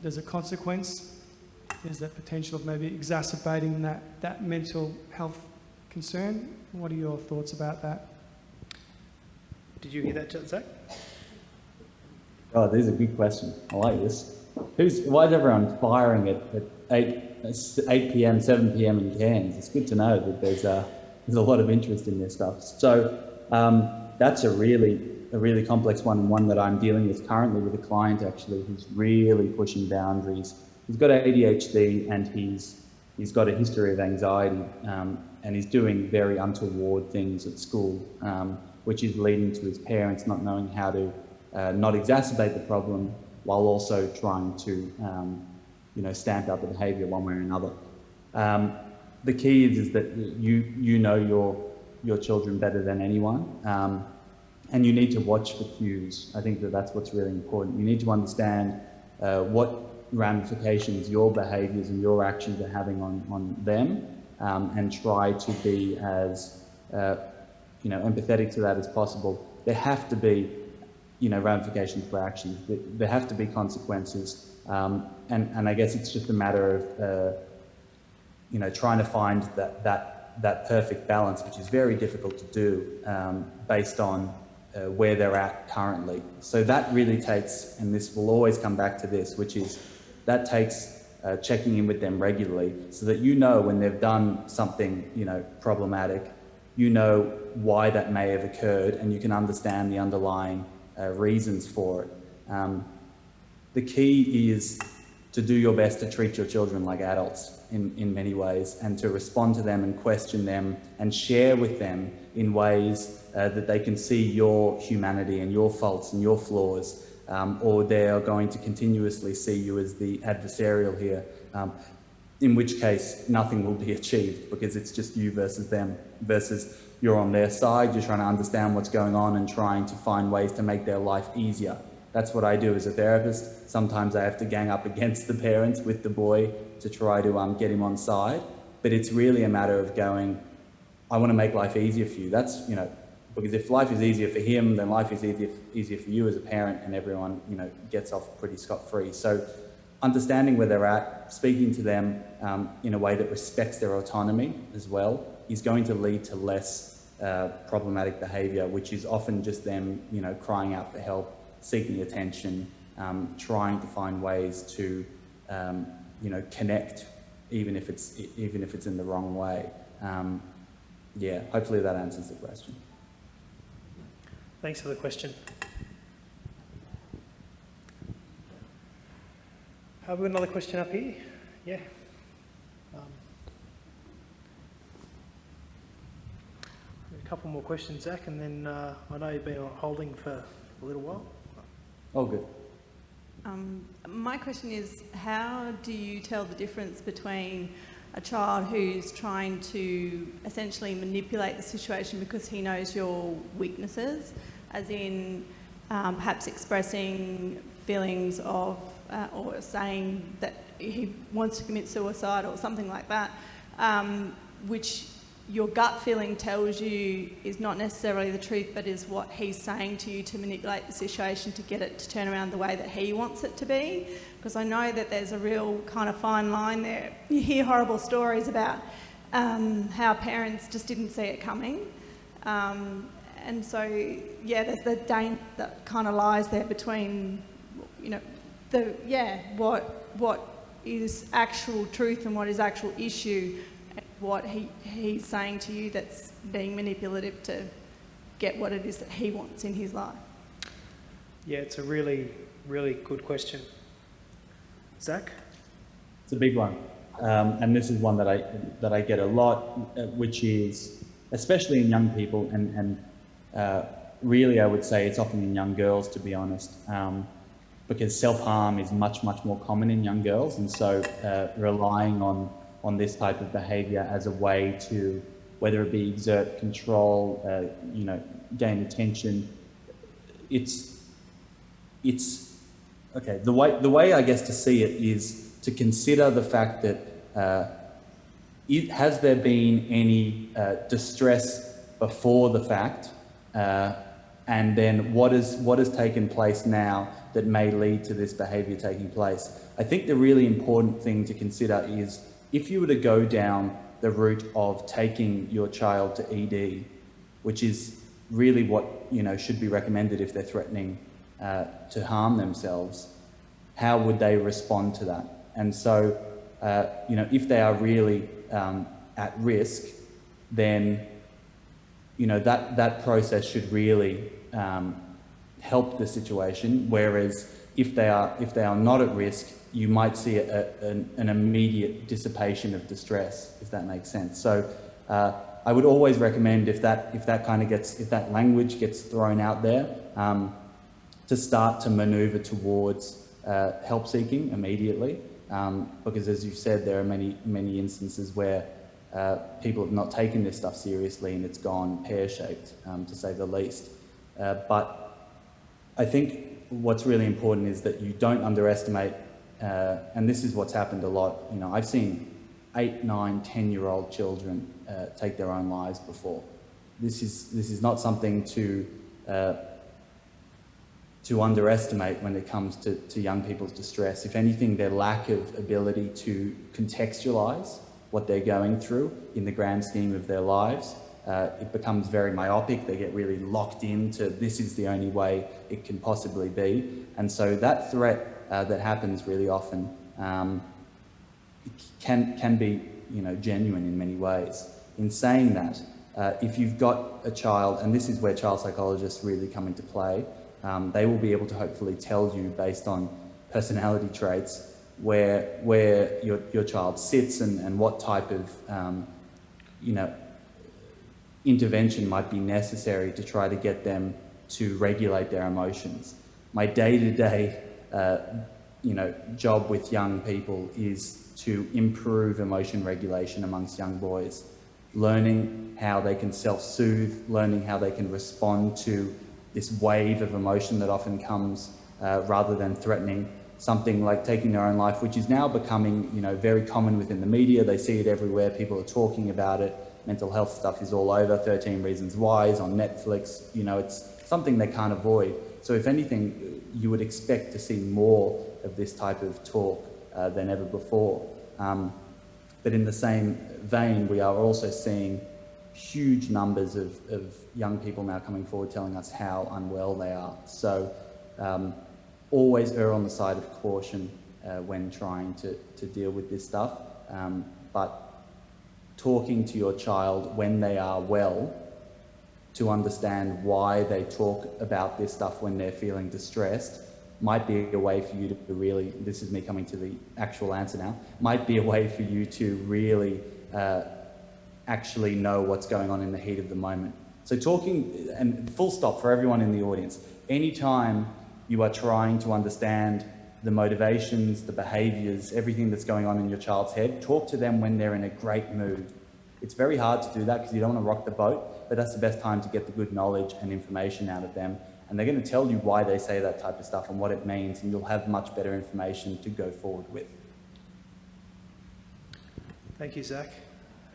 Speaker 6: there's a consequence? There's that potential of maybe exacerbating that mental health concern. What are your thoughts about that?
Speaker 2: Did you hear that, Zach?
Speaker 1: Oh, this is a good question. I like this. Why is everyone firing at 8 p.m., 7 p.m. in Cairns? It's good to know that there's a lot of interest in this stuff. So that's a really complex one, and one that I'm dealing with currently with a client actually who's really pushing boundaries. He's got ADHD and he's got a history of anxiety, and he's doing very untoward things at school, which is leading to his parents not knowing how to not exacerbate the problem while also trying to stamp out the behaviour one way or another. The key is that you know your children better than anyone, and you need to watch for cues. I think that's what's really important. You need to understand what ramifications your behaviours and your actions are having on them, and try to be as empathetic to that as possible. There have to be ramifications for actions. There have to be consequences, and I guess it's just a matter of trying to find that perfect balance, which is very difficult to do based on where they're at currently. So that really takes, and this will always come back to this, which is that takes checking in with them regularly, so that when they've done something problematic, why that may have occurred, and you can understand the underlying reasons for it. The key is to do your best to treat your children like adults in many ways, and to respond to them and question them and share with them in ways that they can see your humanity and your faults and your flaws, or they are going to continuously see you as the adversarial here, in which case nothing will be achieved, because it's just you versus them, versus you're on their side, you're trying to understand what's going on and trying to find ways to make their life easier. That's what I do as a therapist. Sometimes I have to gang up against the parents with the boy to try to get him on side, but it's really a matter of going, I want to make life easier for you. That's, because if life is easier for him, then life is easier for you as a parent, and everyone, gets off pretty scot-free. So understanding where they're at, speaking to them in a way that respects their autonomy as well, is going to lead to less problematic behaviour, which is often just them, crying out for help, seeking attention, trying to find ways to, connect, even if it's in the wrong way. Yeah, hopefully that answers the question.
Speaker 2: Thanks for the question. Have we got another question up here? Yeah. A couple more questions, Zach, and then I know you've been on holding for a little while.
Speaker 1: Oh, good.
Speaker 7: My question is, how do you tell the difference between a child who's trying to essentially manipulate the situation because he knows your weaknesses, as in perhaps expressing feelings of or saying that he wants to commit suicide or something like that, which your gut feeling tells you is not necessarily the truth, but is what he's saying to you to manipulate the situation to get it to turn around the way that he wants it to be? Because I know that there's a real kind of fine line there. You hear horrible stories about how parents just didn't see it coming. And so, yeah, there's the danger that kind of lies there between, what is actual truth and what is actual issue, what he's saying to you that's being manipulative to get what it is that he wants in his life?
Speaker 2: Yeah, it's a really, really good question. Zach?
Speaker 1: It's a big one. And this is one that I get a lot, which is, especially in young people, and really I would say it's often in young girls, to be honest, because self-harm is much, much more common in young girls. And so relying on this type of behaviour as a way to, whether it be exert control, gain attention, it's okay. The way I guess to see it is to consider the fact that has there been any distress before the fact, and then what has taken place now that may lead to this behaviour taking place. I think the really important thing to consider is if you were to go down the route of taking your child to ED, which is really what should be recommended if they're threatening to harm themselves, how would they respond to that? And so, if they are really at risk, then that process should really help the situation. Whereas if they are not at risk, you might see an immediate dissipation of distress, if that makes sense. So I would always recommend if that language gets thrown out there, to start to manoeuvre towards help seeking immediately, because as you said, there are many instances where people have not taken this stuff seriously and it's gone pear-shaped, to say the least. But I think what's really important is that you don't underestimate, and this is what's happened a lot. I've seen 8, 9, 10-year-old children take their own lives before. This is not something to underestimate when it comes to young people's distress. If anything, their lack of ability to contextualise what they're going through in the grand scheme of their lives, it becomes very myopic. They get really locked into this is the only way it can possibly be. And so that threat that happens really often can be genuine in many ways. In saying that, if you've got a child, and this is where child psychologists really come into play, they will be able to hopefully tell you based on personality traits where your child sits and what type of intervention might be necessary to try to get them to regulate their emotions. My day-to-day job with young people is to improve emotion regulation amongst young boys, learning how they can self-soothe, learning how they can respond to this wave of emotion that often comes rather than threatening. Something like taking their own life, which is now becoming very common within the media. They see it everywhere. People are talking about it. Mental health stuff is all over. 13 Reasons Why is on Netflix. It's something they can't avoid. So if anything, you would expect to see more of this type of talk than ever before. But in the same vein, we are also seeing huge numbers of young people now coming forward telling us how unwell they are. So always err on the side of caution when trying to deal with this stuff. But talking to your child when they are well to understand why they talk about this stuff when they're feeling distressed might be a way for you to really, this is me coming to the actual answer now, might be a way for you to really actually know what's going on in the heat of the moment. So talking, and full stop for everyone in the audience, anytime you are trying to understand the motivations, the behaviours, everything that's going on in your child's head, talk to them when they're in a great mood. It's very hard to do that because you don't want to rock the boat, but that's the best time to get the good knowledge and information out of them. And they're going to tell you why they say that type of stuff and what it means, and you'll have much better information to go forward with.
Speaker 2: Thank you, Zach.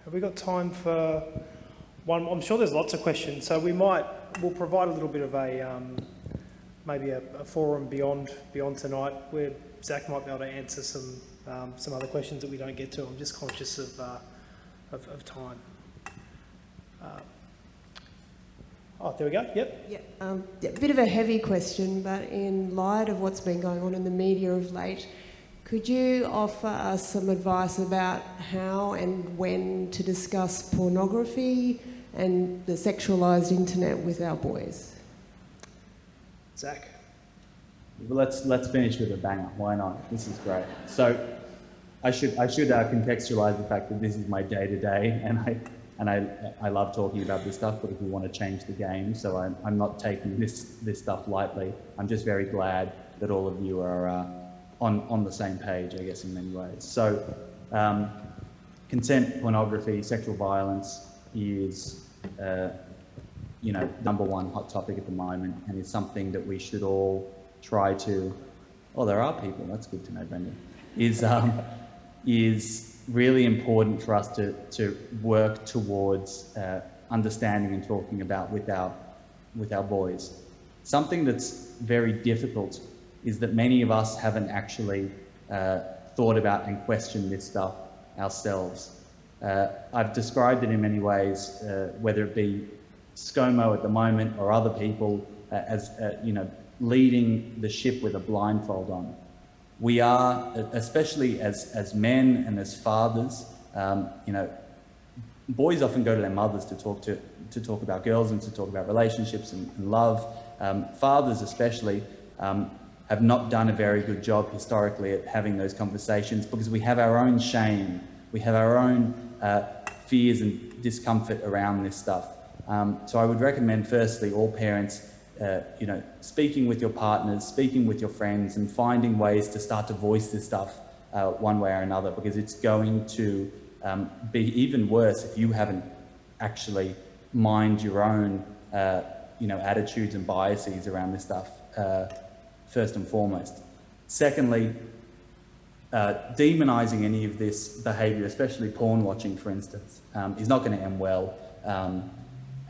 Speaker 2: Have we got time for one? I'm sure there's lots of questions, so we'll provide a little bit of a maybe a forum beyond tonight where Zach might be able to answer some other questions that we don't get to. I'm just conscious of time. There we go. Yep.
Speaker 3: A bit of a heavy question, but in light of what's been going on in the media of late, Could you offer us some advice about how and when to discuss pornography and the sexualised internet with our boys?
Speaker 2: Zach?
Speaker 1: Well, let's finish with a banger. Why not? This is great. So I should contextualise the fact that this is my day-to-day, and I love talking about this stuff, but if we want to change the game, so I'm not taking this stuff lightly. I'm just very glad that all of you are on the same page, I guess, in many ways. So consent, pornography, sexual violence is number one hot topic at the moment, and it's something that we should all try to, there are people, that's good to know, Brendan, is really important for us to work towards understanding and talking about with our boys. Something that's very difficult is that many of us haven't actually thought about and questioned this stuff ourselves. I've described it in many ways, whether it be ScoMo at the moment or other people as leading the ship with a blindfold on. We are, especially as men and as fathers, boys often go to their mothers to talk about girls and to talk about relationships and love. Fathers especially have not done a very good job historically at having those conversations because we have our own shame, we have our own fears and discomfort around this stuff. So I would recommend firstly all parents speaking with your partners, speaking with your friends, and finding ways to start to voice this stuff one way or another, because it's going to be even worse if you haven't actually mined your own attitudes and biases around this stuff first and foremost. Secondly, demonizing any of this behavior, especially porn watching, for instance, is not going to end well.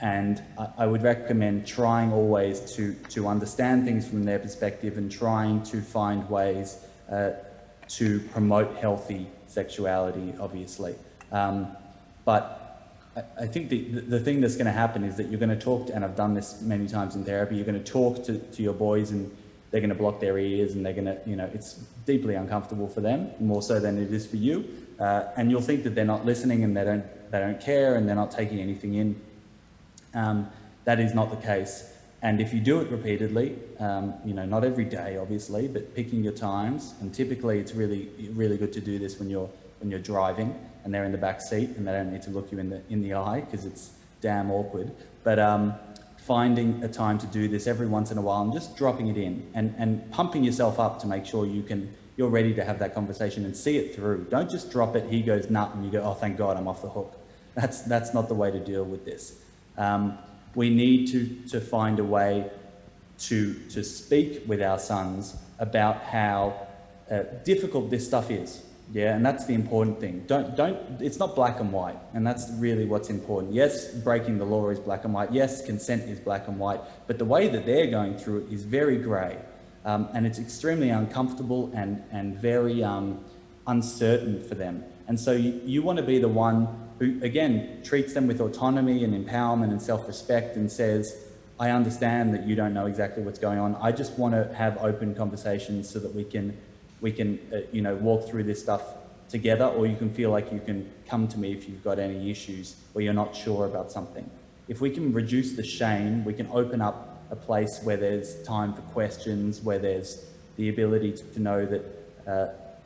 Speaker 1: And I would recommend trying always to understand things from their perspective and trying to find ways to promote healthy sexuality, obviously. But I think the thing that's going to happen is that you're going to talk, and I've done this many times in therapy, you're going to talk to your boys and they're going to block their ears and they're going to, it's deeply uncomfortable for them, more so than it is for you. And you'll think that they're not listening and they don't care and they're not taking anything in. That is not the case. And if you do it repeatedly, not every day, obviously, but picking your times, and typically it's really, really good to do this when you're driving and they're in the back seat and they don't need to look you in the eye because it's damn awkward. But finding a time to do this every once in a while and just dropping it in and pumping yourself up to make sure you're ready to have that conversation and see it through. Don't just drop it, he goes nut, and you go, oh, thank God, I'm off the hook. That's not the way to deal with this. We need to find a way to speak with our sons about how difficult this stuff is. Yeah, and that's the important thing. It's not black and white, and that's really what's important. Yes, breaking the law is black and white. Yes, consent is black and white, but the way that they're going through it is very grey, and it's extremely uncomfortable and very uncertain for them. And so you want to be the one who, again, treats them with autonomy and empowerment and self-respect and says, I understand that you don't know exactly what's going on. I just want to have open conversations so that we can walk through this stuff together, or you can feel like you can come to me if you've got any issues or you're not sure about something. If we can reduce the shame, we can open up a place where there's time for questions, where there's the ability to know that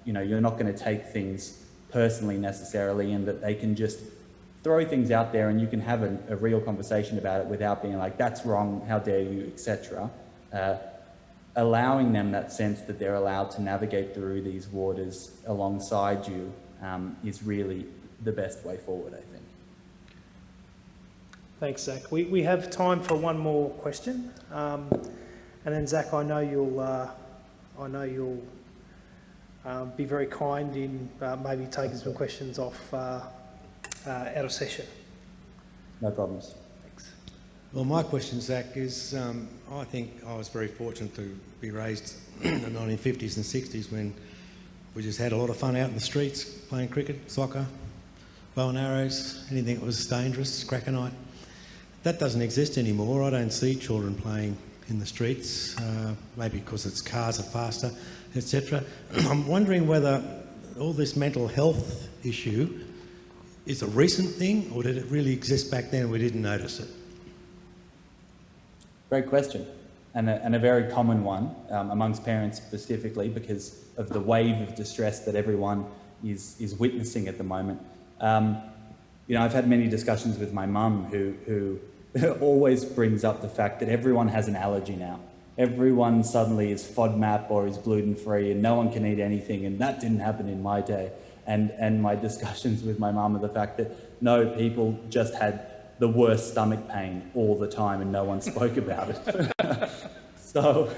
Speaker 1: you're not going to take things personally necessarily, and that they can just throw things out there and you can have a real conversation about it without being like, that's wrong, how dare you, etc. Allowing them that sense that they're allowed to navigate through these waters alongside you is really the best way forward, I think.
Speaker 2: Thanks, Zach. We have time for one more question, and then Zach, I know you'll be very kind in maybe taking some questions off out of session.
Speaker 1: No problems.
Speaker 2: Thanks.
Speaker 8: Well, my question, Zach, is I think I was very fortunate to be raised in the 1950s and 60s when we just had a lot of fun out in the streets, playing cricket, soccer, bow and arrows, anything that was dangerous, crack a night. That doesn't exist anymore. I don't see children playing in the streets, maybe because its cars are faster, etc. I'm wondering whether all this mental health issue is a recent thing, or did it really exist back then and we didn't notice it?
Speaker 1: Great question, and a very common one amongst parents specifically because of the wave of distress that everyone is witnessing at the moment. You know, I've had many discussions with my mum who always brings up the fact that everyone has an allergy now. Everyone suddenly is FODMAP or is gluten-free and no one can eat anything, and that didn't happen in my day. And my discussions with my mum are the fact that no, people just had the worst stomach pain all the time and no one spoke about it. So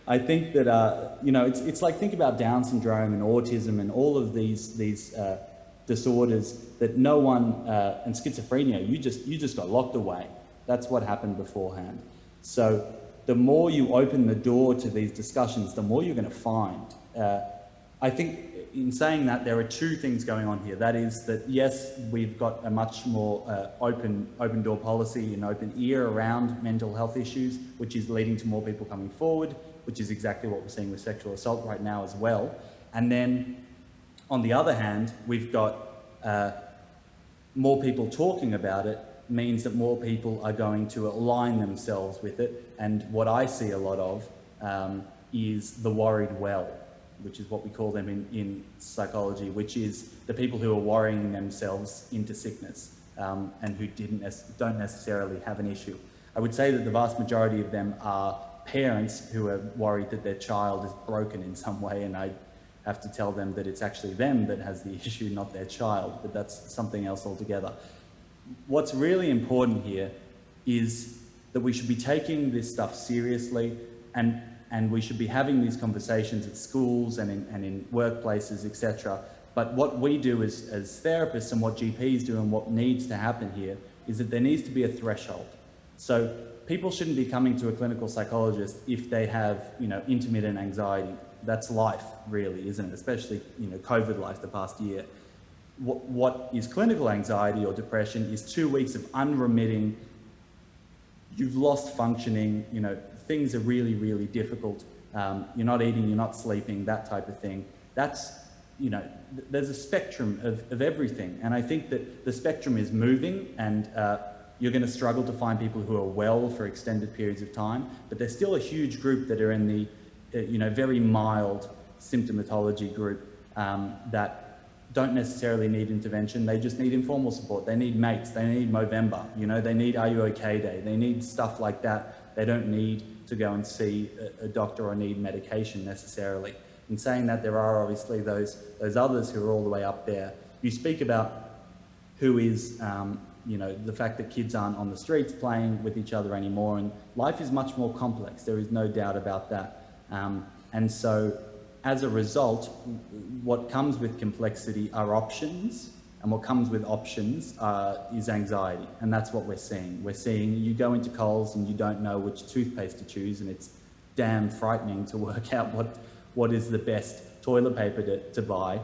Speaker 1: I think that, you know, it's like, think about Down syndrome and autism and all of these disorders that no one, and schizophrenia, you just got locked away. That's what happened beforehand. So the more you open the door to these discussions, the more you're going to find. I think in saying that, there are two things going on here. That is that, yes, we've got a much more open door policy and open ear around mental health issues, which is leading to more people coming forward, which is exactly what we're seeing with sexual assault right now as well. And then on the other hand, we've got more people talking about it means that more people are going to align themselves with it. And what I see a lot of is the worried well, which is what we call them in psychology, which is the people who are worrying themselves into sickness and who don't necessarily have an issue. I would say that the vast majority of them are parents who are worried that their child is broken in some way, and I have to tell them that it's actually them that has the issue, not their child, but that's something else altogether. What's really important here is that we should be taking this stuff seriously, and we should be having these conversations at schools and in workplaces, etc. But what we do as therapists and what GPs do and what needs to happen here is that there needs to be a threshold. So people shouldn't be coming to a clinical psychologist if they have, you know, intermittent anxiety. That's life, really, isn't it? Especially, you know, COVID life the past year. What is clinical anxiety or depression is 2 weeks of unremitting, you've lost functioning, you know, things are really, really difficult. You're not eating, you're not sleeping, that type of thing. That's, you know, there's a spectrum of everything. And I think that the spectrum is moving, and you're going to struggle to find people who are well for extended periods of time, but there's still a huge group that are in the, you know, very mild symptomatology group that don't necessarily need intervention. They just need informal support. They need mates. They need Movember. You know, they need Are You OK Day. They need stuff like that. They don't need to go and see a doctor or need medication necessarily. In saying that, there are obviously those others who are all the way up there. You speak about who is, you know, the fact that kids aren't on the streets playing with each other anymore, and life is much more complex. There is no doubt about that. And so as a result, what comes with complexity are options, and what comes with options is anxiety, and that's what we're seeing. We're seeing you go into Coles and you don't know which toothpaste to choose, and it's damn frightening to work out what is the best toilet paper to buy.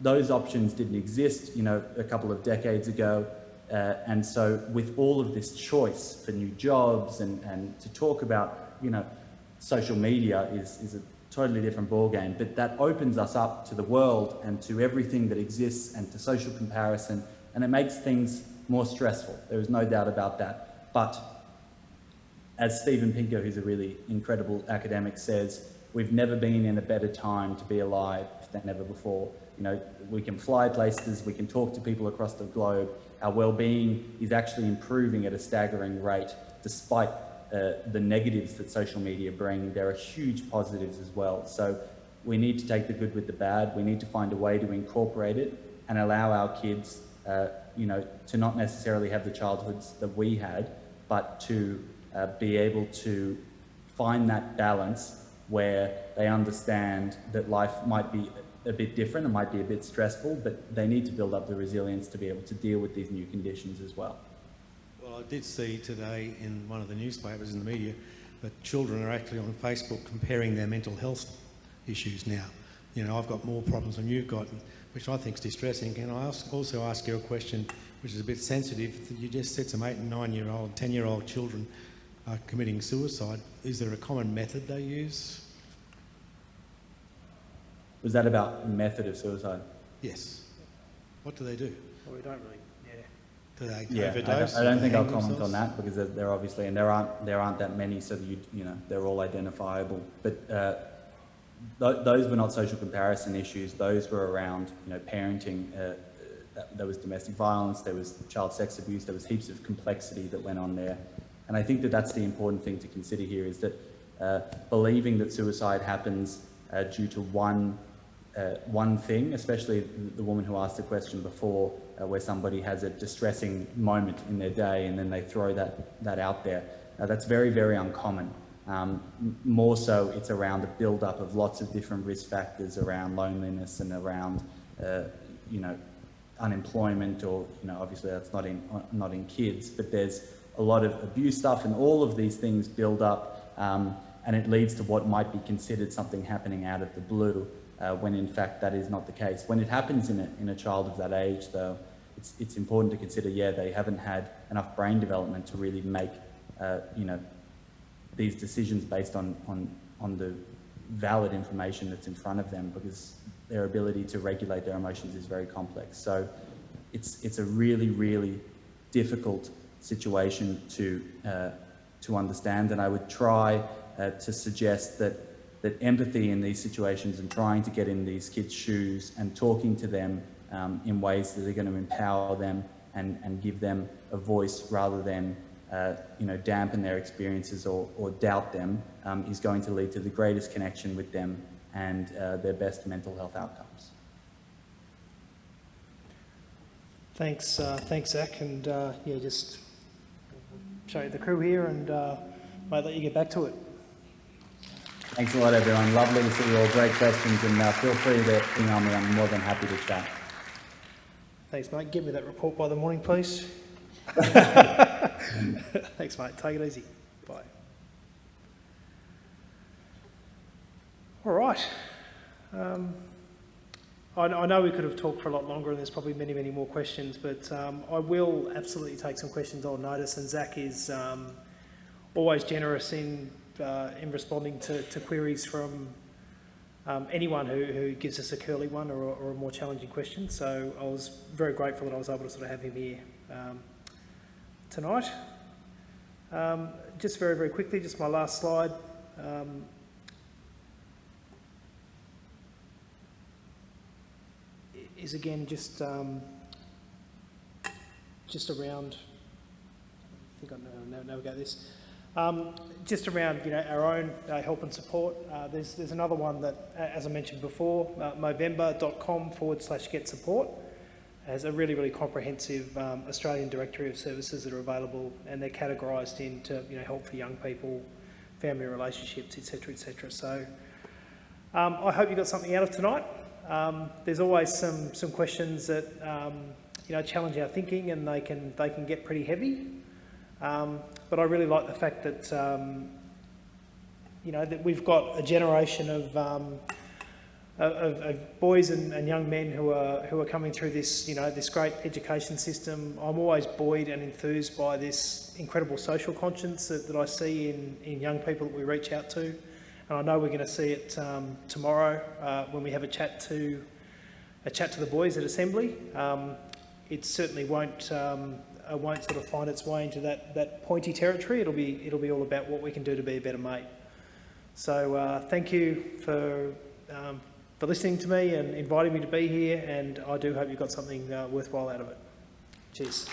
Speaker 1: Those options didn't exist, you know, a couple of decades ago, and so with all of this choice for new jobs and to talk about, you know, social media is a totally different ballgame, but that opens us up to the world and to everything that exists and to social comparison, and it makes things more stressful. There is no doubt about that. But as Steven Pinker, who's a really incredible academic, says, we've never been in a better time to be alive than ever before. You know, we can fly places, we can talk to people across the globe. Our well-being is actually improving at a staggering rate, despite the negatives that social media bring. There are huge positives as well. So we need to take the good with the bad. We need to find a way to incorporate it and allow our kids, you know, to not necessarily have the childhoods that we had, but to be able to find that balance where they understand that life might be a bit different, it might be a bit stressful, but they need to build up the resilience to be able to deal with these new conditions as well.
Speaker 8: Well, I did see today in one of the newspapers in the media that children are actually on Facebook comparing their mental health issues now. You know, I've got more problems than you've got, which I think is distressing. Can I also ask you a question which is a bit sensitive? You just said some 8 and 9-year-old, 10-year-old children are committing suicide, is there a common method they use?
Speaker 1: Was that about method of suicide?
Speaker 8: Yes. What do they do?
Speaker 2: Well, we don't really, yeah.
Speaker 8: Do they
Speaker 1: Yeah,
Speaker 8: overdose?
Speaker 1: I don't
Speaker 8: or
Speaker 1: think I'll
Speaker 8: hang
Speaker 1: comment
Speaker 8: themselves?
Speaker 1: on that because they're obviously, and there aren't that many, so that they're all identifiable. But those were not social comparison issues. Those were around parenting. There was domestic violence, there was child sex abuse, there was heaps of complexity that went on there. And I think that that's the important thing to consider here, is that believing that suicide happens due to one thing, especially the woman who asked the question before, where somebody has a distressing moment in their day and then they throw that out there. That's very, very uncommon. More so, it's around the build-up of lots of different risk factors around loneliness and around, unemployment, or obviously that's not in kids, but there's a lot of abuse stuff, and all of these things build up, and it leads to what might be considered something happening out of the blue, when in fact that is not the case. When it happens in a child of that age, though, it's important to consider, they haven't had enough brain development to really make these decisions based on the valid information that's in front of them, because their ability to regulate their emotions is very complex. So it's a really, really difficult situation to understand, and I would try to suggest that empathy in these situations and trying to get in these kids' shoes and talking to them in ways that are going to empower them and give them a voice rather than dampen their experiences or doubt them, is going to lead to the greatest connection with them and their best mental health outcomes.
Speaker 2: Thanks, Zach, and just show you the crew here, and might let you get back to it.
Speaker 1: Thanks a lot, everyone. Lovely to see you all. Great questions, and feel free to email me. I'm more than happy to chat.
Speaker 2: Thanks, mate. Give me that report by the morning, please. Thanks, mate. Take it easy. Bye. All right. I know we could have talked for a lot longer, and there's probably many, many more questions, but I will absolutely take some questions on notice, and Zach is always generous in responding to queries from anyone who gives us a curly one or a more challenging question. So I was very grateful that I was able to sort of have him here tonight. Just very, very quickly, just my last slide. Is again just around, I think I know navigate this, just around our own help and support. There's another one that, as I mentioned before, movember.com/get support has a really, really comprehensive Australian directory of services that are available, and they're categorised into help for young people, family relationships, etc., etc. So I hope you got something out of tonight. There's always some questions that challenge our thinking, and they can get pretty heavy. But I really like the fact that that we've got a generation of boys and young men who are coming through this this great education system. I'm always buoyed and enthused by this incredible social conscience that I see in young people that we reach out to. And I know we're going to see it tomorrow when we have a chat to the boys at Assembly. It certainly won't sort of find its way into that pointy territory. It'll be all about what we can do to be a better mate. So thank you for listening to me and inviting me to be here, and I do hope you got something worthwhile out of it. Cheers.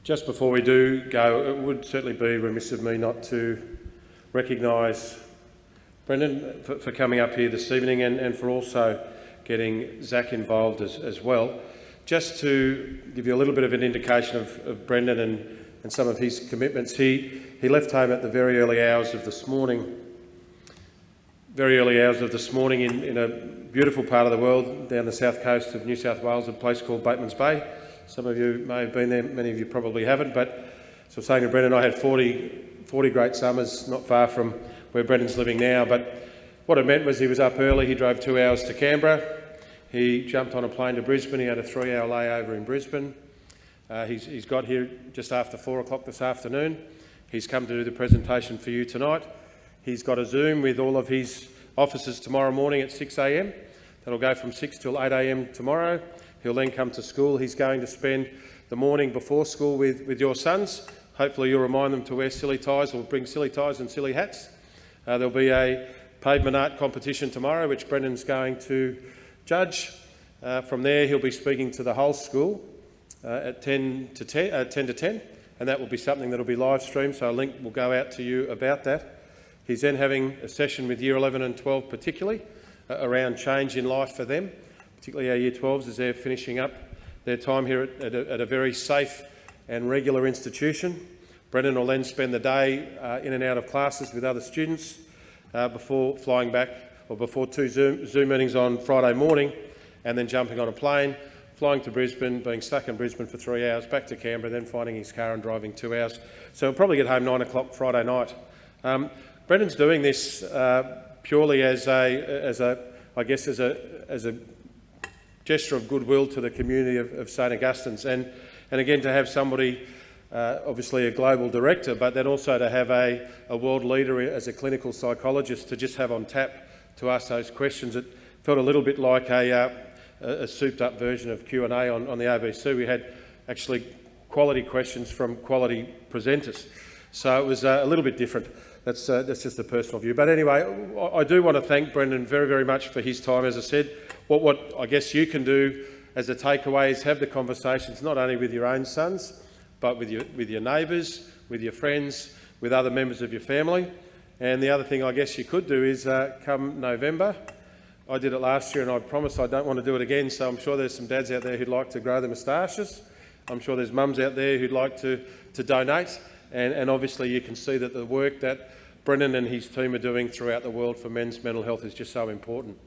Speaker 9: Just before we do go, it would certainly be remiss of me not to recognise Brendan for coming up here this evening, and for also getting Zach involved as well. Just to give you a little bit of an indication of Brendan and some of his commitments, he left home at the very early hours of this morning in a beautiful part of the world down the south coast of New South Wales, a place called Bateman's Bay. Some of you may have been there, many of you probably haven't, but so I was saying to Brendan, I had 40 great summers not far from where Brendan's living now, but What it meant was he was up early, he drove 2 hours to Canberra, he jumped on a plane to Brisbane, he had a 3-hour layover in Brisbane. He's got here just after 4 o'clock this afternoon. He's come to do the presentation for you tonight. He's got a Zoom with all of his officers tomorrow morning at 6 a.m. That'll go from 6 till 8 a.m. tomorrow. He'll then come to school. He's going to spend the morning before school with your sons. Hopefully you'll remind them to wear silly ties or bring silly ties and silly hats. There'll be a pavement art competition tomorrow, which Brendan's going to judge. From there, he'll be speaking to the whole school at 10 to 10, and that will be something that will be live streamed, so a link will go out to you about that. He's then having a session with Year 11 and 12 particularly, around change in life for them, particularly our Year 12s as they're finishing up their time here at a very safe and regular institution. Brendan will then spend the day in and out of classes with other students before flying back, or before 2 Zoom meetings on Friday morning, and then jumping on a plane, flying to Brisbane, being stuck in Brisbane for 3 hours, back to Canberra, then finding his car and driving 2 hours. So he'll probably get home 9 o'clock Friday night. Brendan's doing this purely as a gesture of goodwill to the community of St Augustine's, and again to have somebody, obviously a global director, but then also to have a world leader as a clinical psychologist to just have on tap to ask those questions. It felt a little bit like a souped-up version of Q&A on the ABC. We had actually quality questions from quality presenters, so it was a little bit different. That's just a personal view. But anyway, I do want to thank Brendan very, very much for his time. As I said, what I guess you can do as a takeaway is have the conversations not only with your own sons, but with your neighbours, with your friends, with other members of your family. And the other thing I guess you could do is come November. I did it last year and I promise I don't want to do it again, so I'm sure there's some dads out there who'd like to grow their moustaches. I'm sure there's mums out there who'd like to donate. And obviously you can see that the work that Brendan and his team are doing throughout the world for men's mental health is just so important.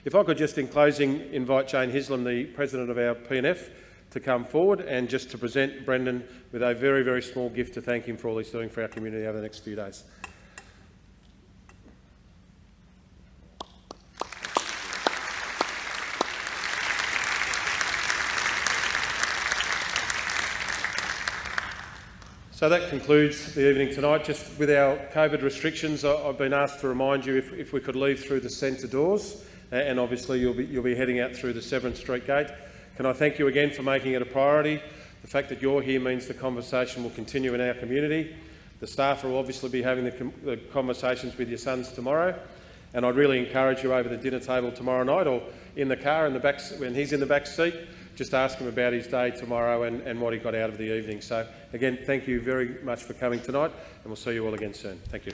Speaker 9: If I could just in closing invite Jane Hislam, the President of our PNF, to come forward and just to present Brendan with a very, very small gift to thank him for all he's doing for our community over the next few days. So that concludes the evening tonight. Just with our COVID restrictions, I've been asked to remind you if we could leave through the centre doors, and obviously you'll be heading out through the Severn Street gate. Can I thank you again for making it a priority? The fact that you're here means the conversation will continue in our community. The staff will obviously be having the conversations with your sons tomorrow, and I'd really encourage you over the dinner table tomorrow night or in the car in the back when he's in the back seat. Just ask him about his day tomorrow and what he got out of the evening. So again, thank you very much for coming tonight, and we'll see you all again soon. Thank you.